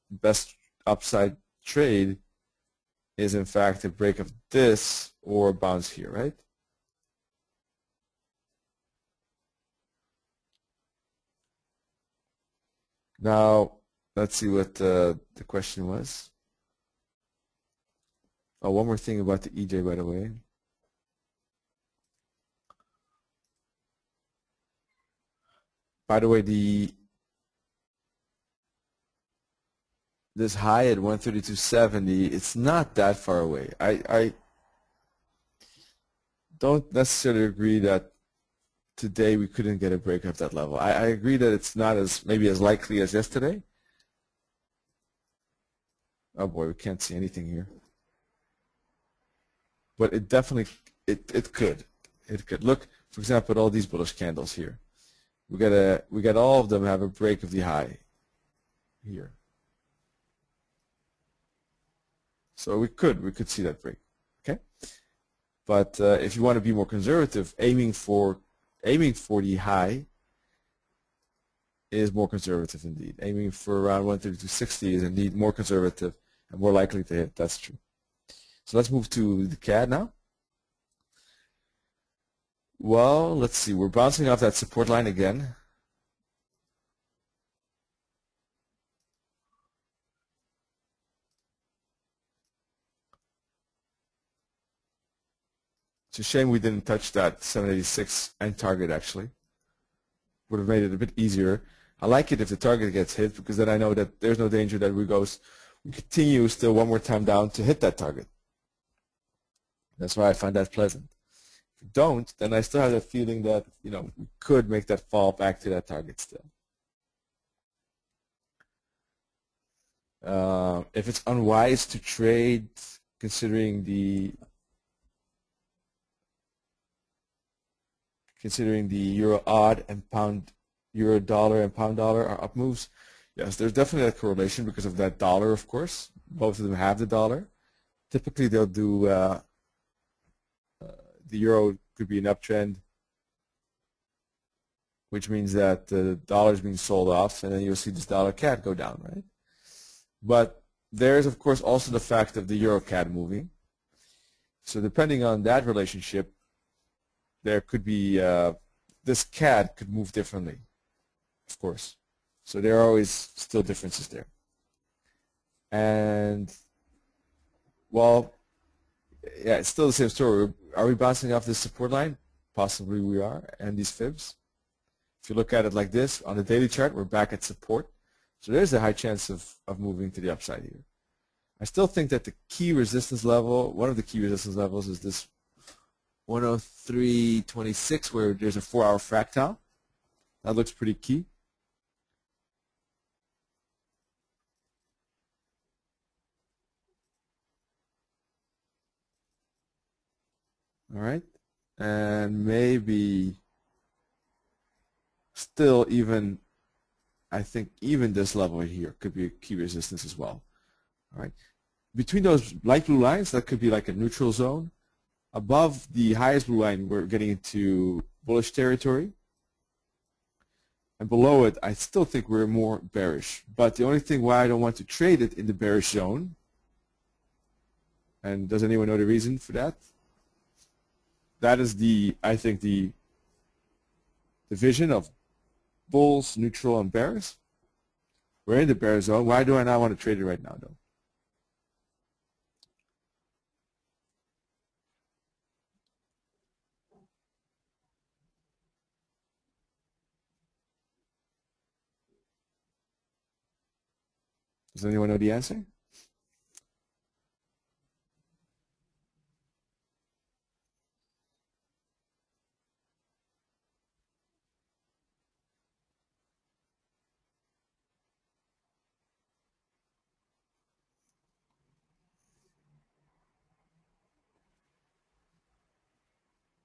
Speaker 1: Best upside trade is in fact a break of this or a bounce here, right? Now, let's see what the question was. Oh, one more thing about the EJ, by the way. By the way, this high at 132.70, it's not that far away. I don't necessarily agree that today we couldn't get a break of that level. I agree that it's not as maybe as likely as yesterday. Oh boy, we can't see anything here. But it definitely it could. It could. Look, for example, at all these bullish candles here. We got all of them have a break of the high here. So we could see that break. Okay? But if you want to be more conservative, aiming for the high is more conservative indeed. Aiming for around 132.60 is indeed more conservative and more likely to hit. That's true. So let's move to the CAD now. Well, let's see. We're bouncing off that support line again. It's a shame we didn't touch that 786 end target actually. Would have made it a bit easier. I like it if the target gets hit because then I know that there's no danger that we continue still one more time down to hit that target. That's why I find that pleasant. If we don't, then I still have that feeling that we could make that fall back to that target still. If it's unwise to trade, considering the euro odd and euro dollar and pound dollar are up moves, yes, there's definitely a correlation because of that dollar, of course. Both of them have the dollar. Typically, they'll do the euro could be an uptrend, which means that the dollar is being sold off, and then you'll see this dollar CAD go down, right? But there's, of course, also the fact of the euro CAD moving. So depending on that relationship, there could be this CAD could move differently, of course. So there are always still differences there. And well, yeah, it's still the same story. Are we bouncing off this support line? Possibly we are, and these fibs. If you look at it like this, on the daily chart, we're back at support. So there's a high chance of moving to the upside here. I still think that the key resistance level, one of the key resistance levels is this 103.26 where there's a 4-hour fractal. That looks pretty key. All right, and maybe still even, I think even this level here could be a key resistance as well. All right, between those light blue lines, that could be like a neutral zone. Above the highest blue line, we're getting into bullish territory. And below it, I still think we're more bearish. But the only thing why I don't want to trade it in the bearish zone, and does anyone know the reason for that? That is I think the division of bulls, neutral, and bears. We're in the bear zone. Why do I not want to trade it right now, though? Does anyone know the answer?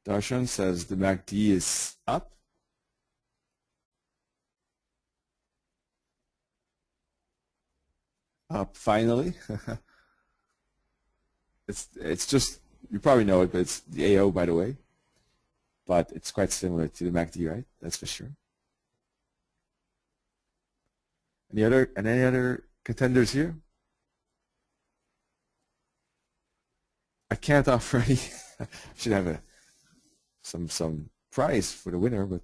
Speaker 1: Darshan says the MACD is up. Up finally. It's just, you probably know it, but it's the AO, by the way. But it's quite similar to the MACD, right? That's for sure. Any other contenders here? I can't offer any. I should have some prize for the winner, but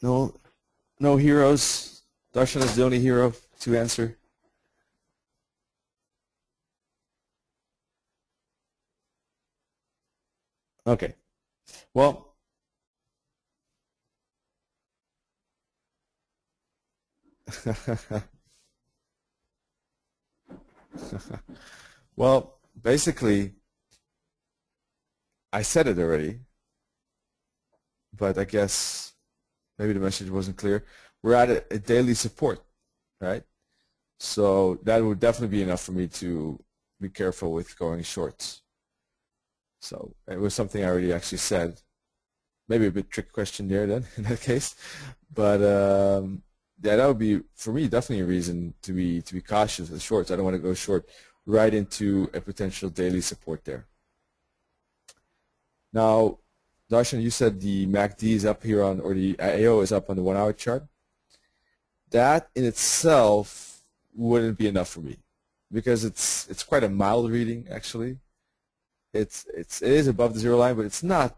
Speaker 1: no, no heroes. Darshan is the only hero to answer. Okay. Well, well, basically, I said it already, but I guess maybe the message wasn't clear. We're at a daily support, right? So that would definitely be enough for me to be careful with going shorts. So it was something I already actually said. Maybe a bit trick question there then in that case, but yeah, that would be for me definitely a reason to be cautious with shorts. I don't want to go short right into a potential daily support there. Now, Darshan, you said the MACD is up here on, or the AO is up on the 1 hour chart. That in itself wouldn't be enough for me because it's quite a mild reading actually. It is above the zero line, but it's not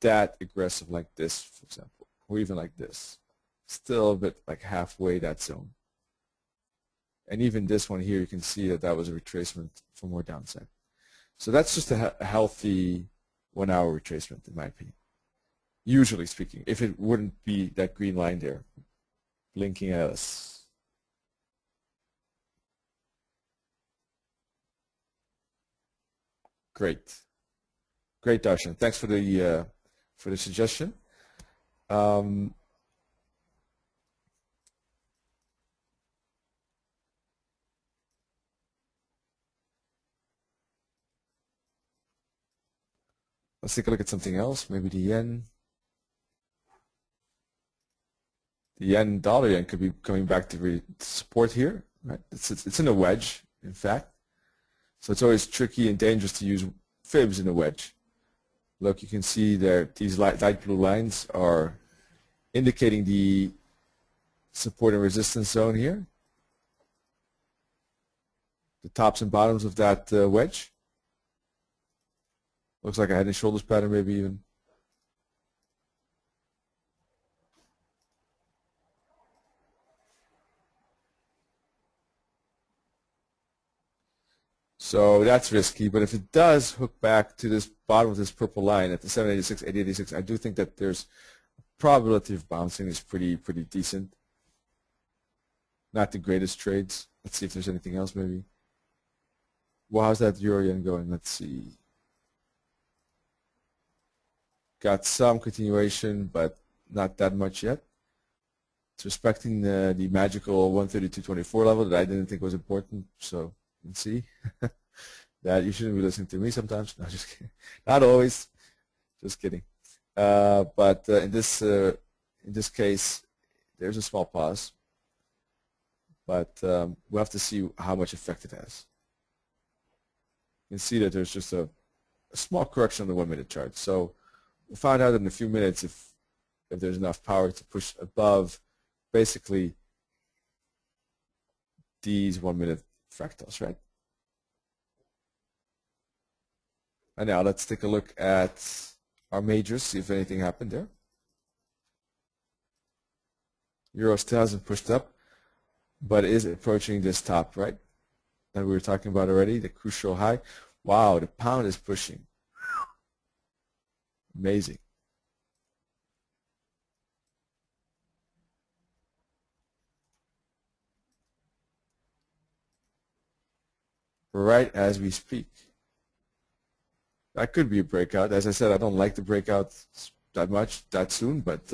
Speaker 1: that aggressive like this, for example, or even like this. Still a bit like halfway that zone. And even this one here, you can see that that was a retracement for more downside. So that's just a healthy 1 hour retracement in my opinion. Usually speaking, if it wouldn't be that green line there blinking at us. Great. Great, Darshan. Thanks for the suggestion. Let's take a look at something else. Maybe the yen. The yen, dollar yen could be coming back to support here. Right? It's in a wedge, in fact. So it's always tricky and dangerous to use fibs in a wedge. Look, you can see there these light blue lines are indicating the support and resistance zone here. The tops and bottoms of that wedge. Looks like a head and shoulders pattern maybe even. So that's risky, but if it does hook back to this bottom of this purple line at the 786, 886, I do think that there's probability of bouncing is pretty decent. Not the greatest trades. Let's see if there's anything else maybe. Well, how's that euro yen going? Let's see. Got some continuation, but not that much yet. It's respecting the magical 132.24 level that I didn't think was important, so you can see that you shouldn't be listening to me sometimes. No, just kidding. Not always. Just kidding. But in this case, there's a small pause, but we'll have to see how much effect it has. You can see that there's just a small correction on the 1 minute chart. So we'll find out in a few minutes if there's enough power to push above basically these 1 minute fractals, right? And now let's take a look at our majors, see if anything happened there. Euro still hasn't pushed up, but is approaching this top, right? That we were talking about already, the crucial high. Wow, the pound is pushing. Amazing. Right as we speak. That could be a breakout. As I said, I don't like the breakout that much that soon, but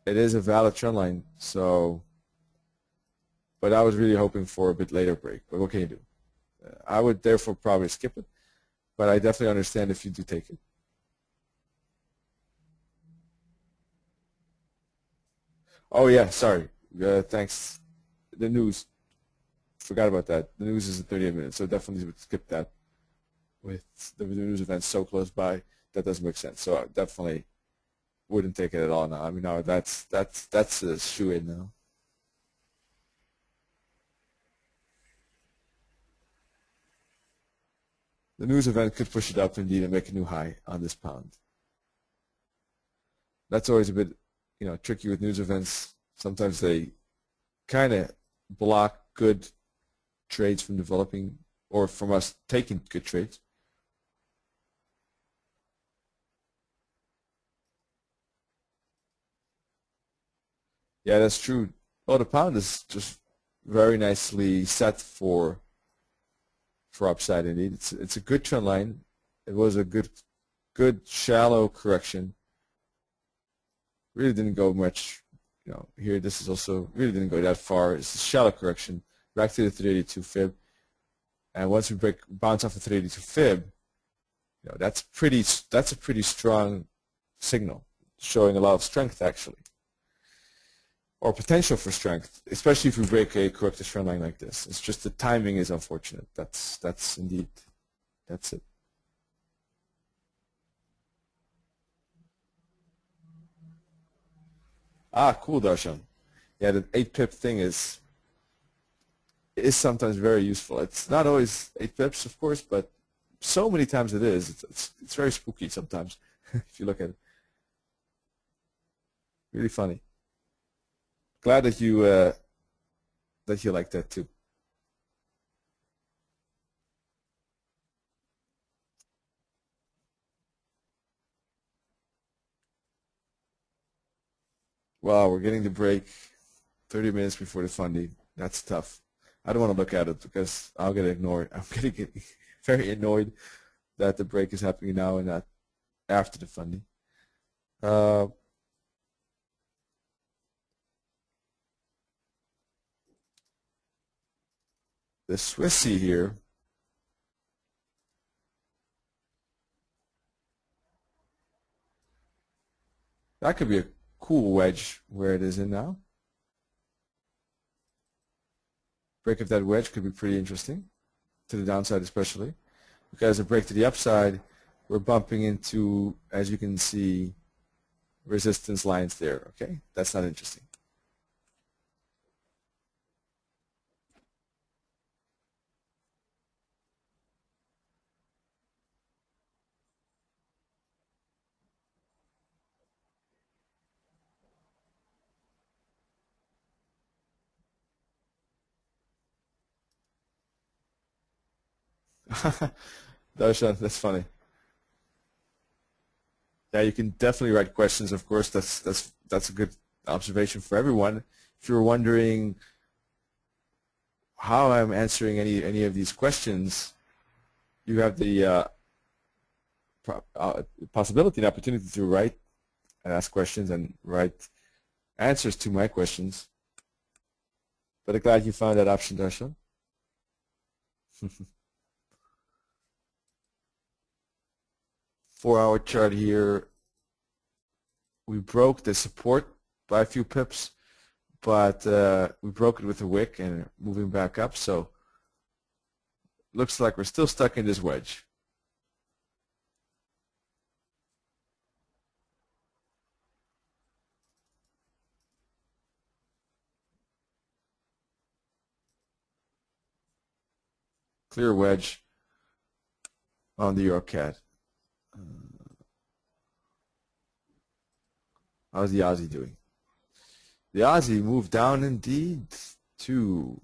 Speaker 1: it is a valid trend line. So, but I was really hoping for a bit later break. But what can you do? I would therefore probably skip it, but I definitely understand if you do take it. Oh yeah, sorry. Thanks. The news. Forgot about that. The news is in 38 minutes, so definitely would skip that. With the news events so close by, that doesn't make sense. So definitely wouldn't take it at all now. I mean, no, that's a shoe-in now. The news event could push it up indeed and make a new high on this pound. That's always a bit, tricky with news events. Sometimes they kind of block good trades from developing, or from us taking good trades. Yeah, that's true. Oh, the pound is just very nicely set for upside indeed. It's a good trend line. It was a good shallow correction. Really didn't go much. Here this is also really didn't go that far. It's a shallow correction back to the 382 fib, and once we bounce off the 382 fib, that's a pretty strong signal, showing a lot of strength actually, or potential for strength, especially if we break a corrected trend line like this. It's just the timing is unfortunate. That's indeed, that's it. Ah, cool, Darshan. Yeah, the 8 pip thing is sometimes very useful. It's not always 8 pips, of course, but so many times it is. It's very spooky sometimes if you look at it. Really funny. Glad that you like that too. Wow, we're getting the break 30 minutes before the funding. That's tough. I don't want to look at it because I'll get ignored. I'm getting very annoyed that the break is happening now and not after the funding. The Swissy here. That could be a cool wedge where it is in now. Break of that wedge could be pretty interesting, to the downside especially, because a break to the upside, we're bumping into, as you can see, resistance lines there. Okay, that's not interesting. Darshan, that's funny. Yeah, you can definitely write questions. Of course, that's a good observation for everyone. If you're wondering how I'm answering any of these questions, you have the possibility and opportunity to write and ask questions and write answers to my questions. But I'm glad you found that option, Darshan. 4-hour chart here. We broke the support by a few pips, but we broke it with a wick and moving back up. So looks like we're still stuck in this wedge. Clear wedge on the EuroCAD. How's the Aussie doing? The Aussie moved down indeed to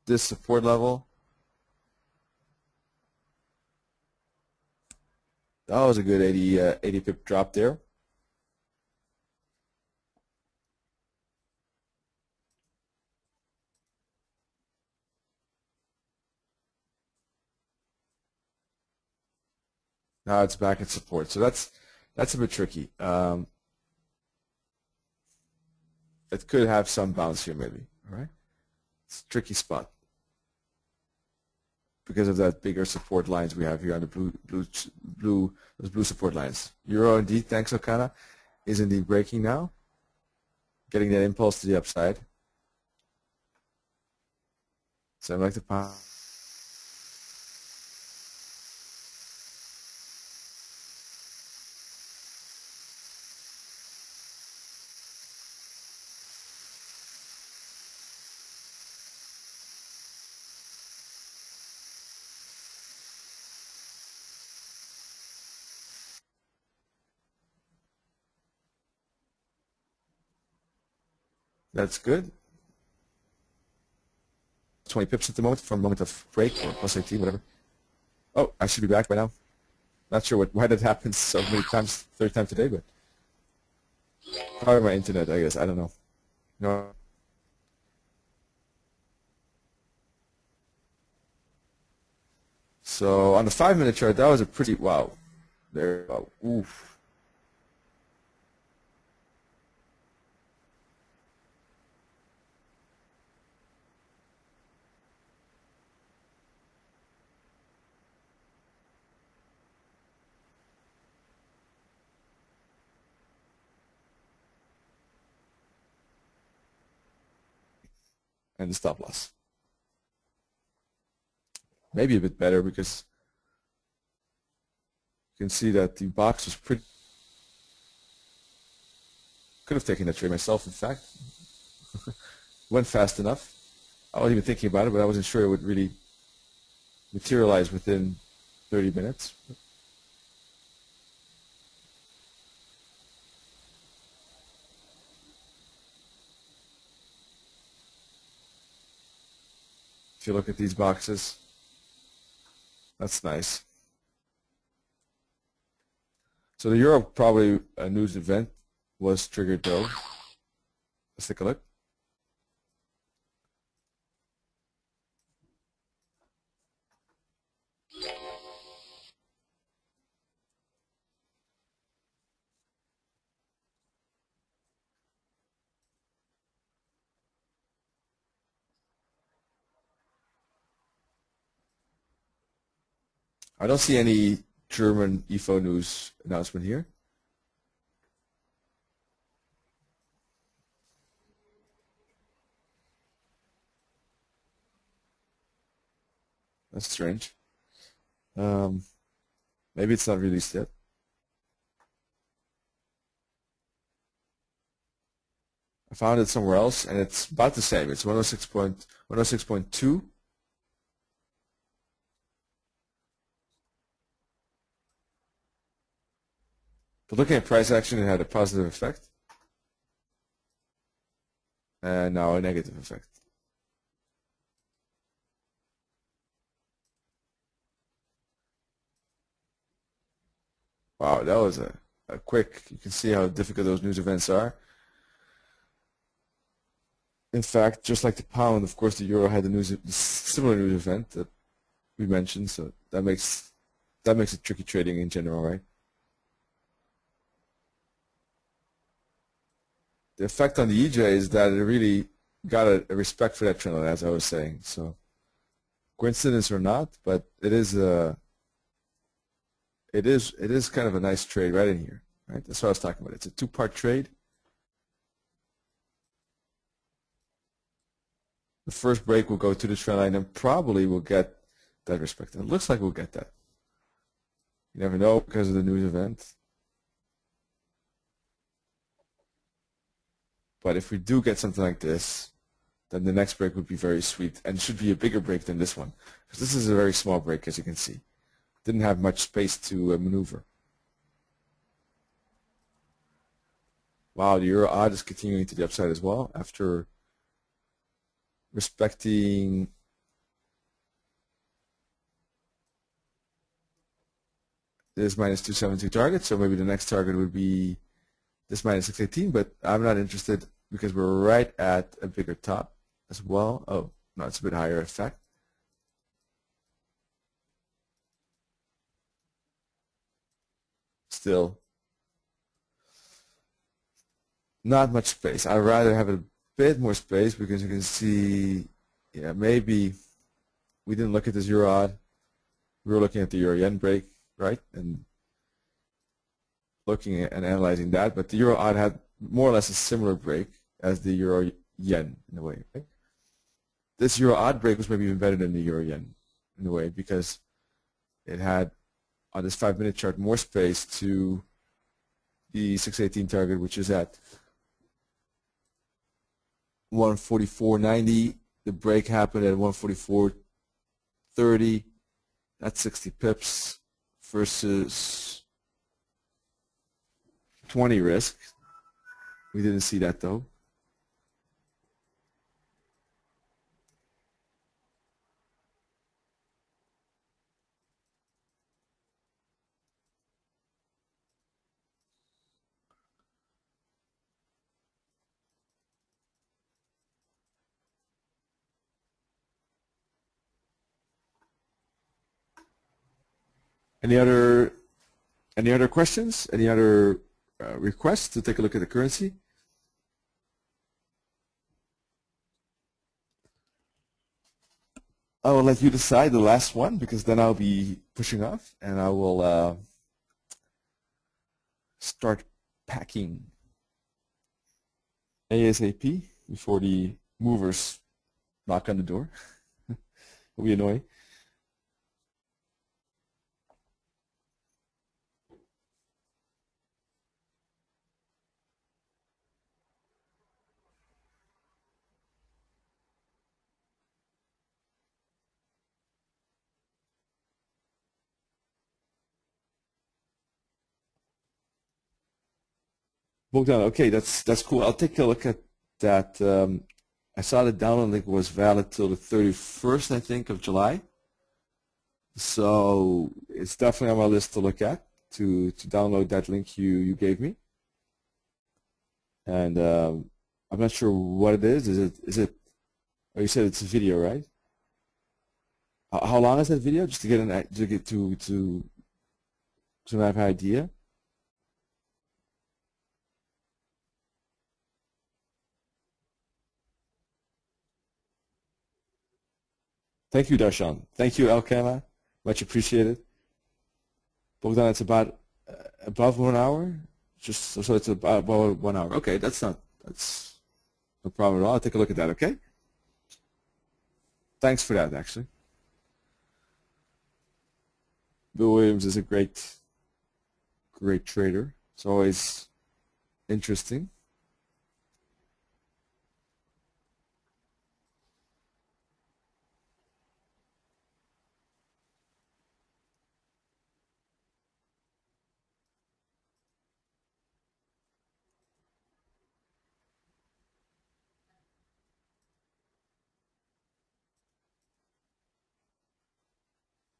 Speaker 1: this support level. That was a good 80 pip drop there. Now it's back at support. So that's a bit tricky. It could have some bounce here maybe. All right. It's a tricky spot because of that bigger support lines we have here on the those blue support lines. Euro indeed, thanks Okana, is indeed breaking now, getting that impulse to the upside. So I like the pound. That's good. 20 pips at the moment from moment of break, or plus 18, whatever. Oh, I should be back by now. Not sure why that happens so many times, third time today, but probably my internet, I guess. I don't know. No. So on the 5-minute chart, that was a pretty wow. There, oof. And the stop loss. Maybe a bit better because you can see that the box was pretty. Could have taken that trade myself, in fact. Went fast enough. I wasn't even thinking about it, but I wasn't sure it would really materialize within 30 minutes. If you look at these boxes, that's nice. So the Euro probably a news event was triggered though. Let's take a look. I don't see any German IFO news announcement here. That's strange. Maybe it's not released yet. I found it somewhere else, and it's about the same. It's 106.2. But looking at price action, it had a positive effect, and now a negative effect. Wow, that was a quick. You can see how difficult those news events are. In fact, just like the pound, of course, the euro had a similar news event that we mentioned, so that makes it tricky trading in general, right? The effect on the EJ is that it really got a respect for that trend line, as I was saying. So, coincidence or not, but it is kind of a nice trade right in here, right? That's what I was talking about. It's a two-part trade. The first break will go to the trend line and probably will get that respect. And it looks like we'll get that. You never know because of the news event. But if we do get something like this, then the next break would be very sweet and should be a bigger break than this one. Because this is a very small break, as you can see. Didn't have much space to maneuver. Wow, the euro odd is continuing to the upside as well after respecting this minus 272 target. So maybe the next target would be this minus 618, but I'm not interested because we're right at a bigger top as well. Oh, no, it's a bit higher effect. Still, not much space. I'd rather have a bit more space because you can see, yeah, maybe we didn't look at this euro odd. We were looking at the euro yen break, right? And looking at and analyzing that, but the euro odd had more or less a similar break as the euro yen in a way. Right? This euro odd break was maybe even better than the euro yen in a way because it had on this 5-minute chart more space to the 618 target, which is at 144.90. The break happened at 144.30. That's 60 pips versus 20 risk. We didn't see that though. Any other questions? Any other requests to take a look at the currency? I will let you decide the last one, because then I'll be pushing off and I will start packing ASAP before the movers knock on the door. It'll be annoying. Bogdan, okay, that's cool. I'll take a look at that. I saw the download link was valid till the 31st, I think, of July. So it's definitely on my list to look at, to download that link you gave me. And I'm not sure what it is. Is it? Oh, you said it's a video, right? How long is that video? Just to get to have an idea. Thank you, Darshan. Thank you, Elkana. Much appreciated. Bogdan, it's about above 1 hour. So it's about 1 hour. Okay, that's no problem at all. I'll take a look at that. Okay. Thanks for that. Actually, Bill Williams is a great trader. It's always interesting.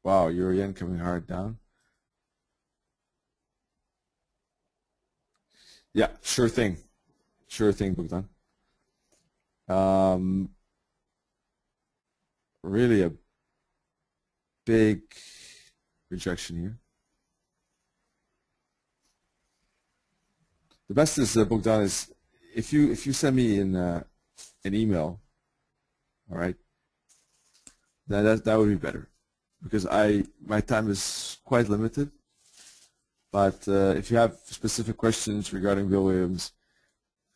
Speaker 1: Wow, euro yen coming hard down. Yeah, sure thing. Sure thing, Bogdan. Really a big rejection here. The best is, Bogdan, is if you send me an email, all right, then that would be better, because my time is quite limited. But if you have specific questions regarding Bill Williams,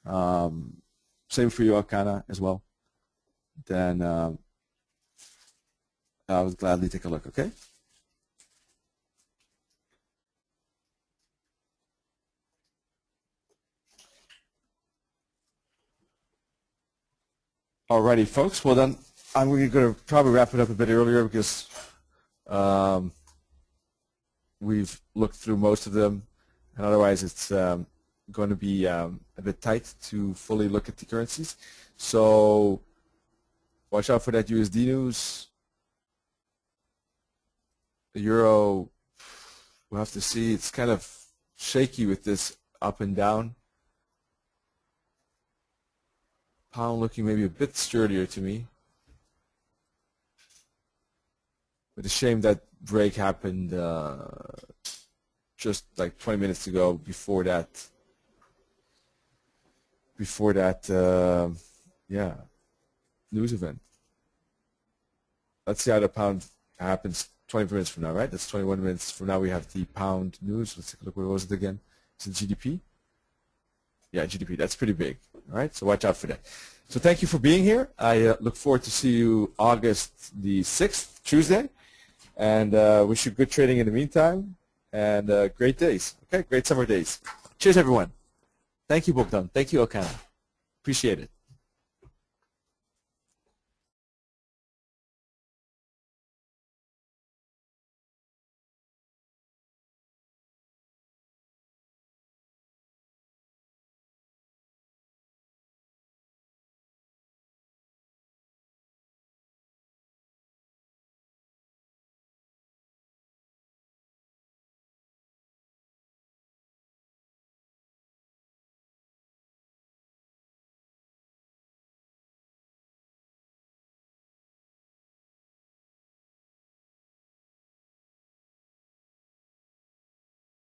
Speaker 1: same for you, Elkana, as well, then I would gladly take a look. Okay. Alrighty, folks. Well, then I'm going to probably wrap it up a bit earlier, because we've looked through most of them, and otherwise it's going to be a bit tight to fully look at the currencies. So watch out for that USD news. The euro, we'll have to see. It's kind of shaky with this up and down. Pound looking maybe a bit sturdier to me. But a shame that break happened just like 20 minutes ago before that yeah, news event. Let's see how the pound happens 20 minutes from now, right? That's 21 minutes from now. We have the pound news. Let's take a look. What was it again? Is it GDP? Yeah, GDP. That's pretty big. All right, so watch out for that. So thank you for being here. I look forward to see you August the 6th, Tuesday, and wish you good trading in the meantime, and great days. Okay, great summer days. Cheers, everyone. Thank you, Bogdan. Thank you, Elkana. Appreciate it.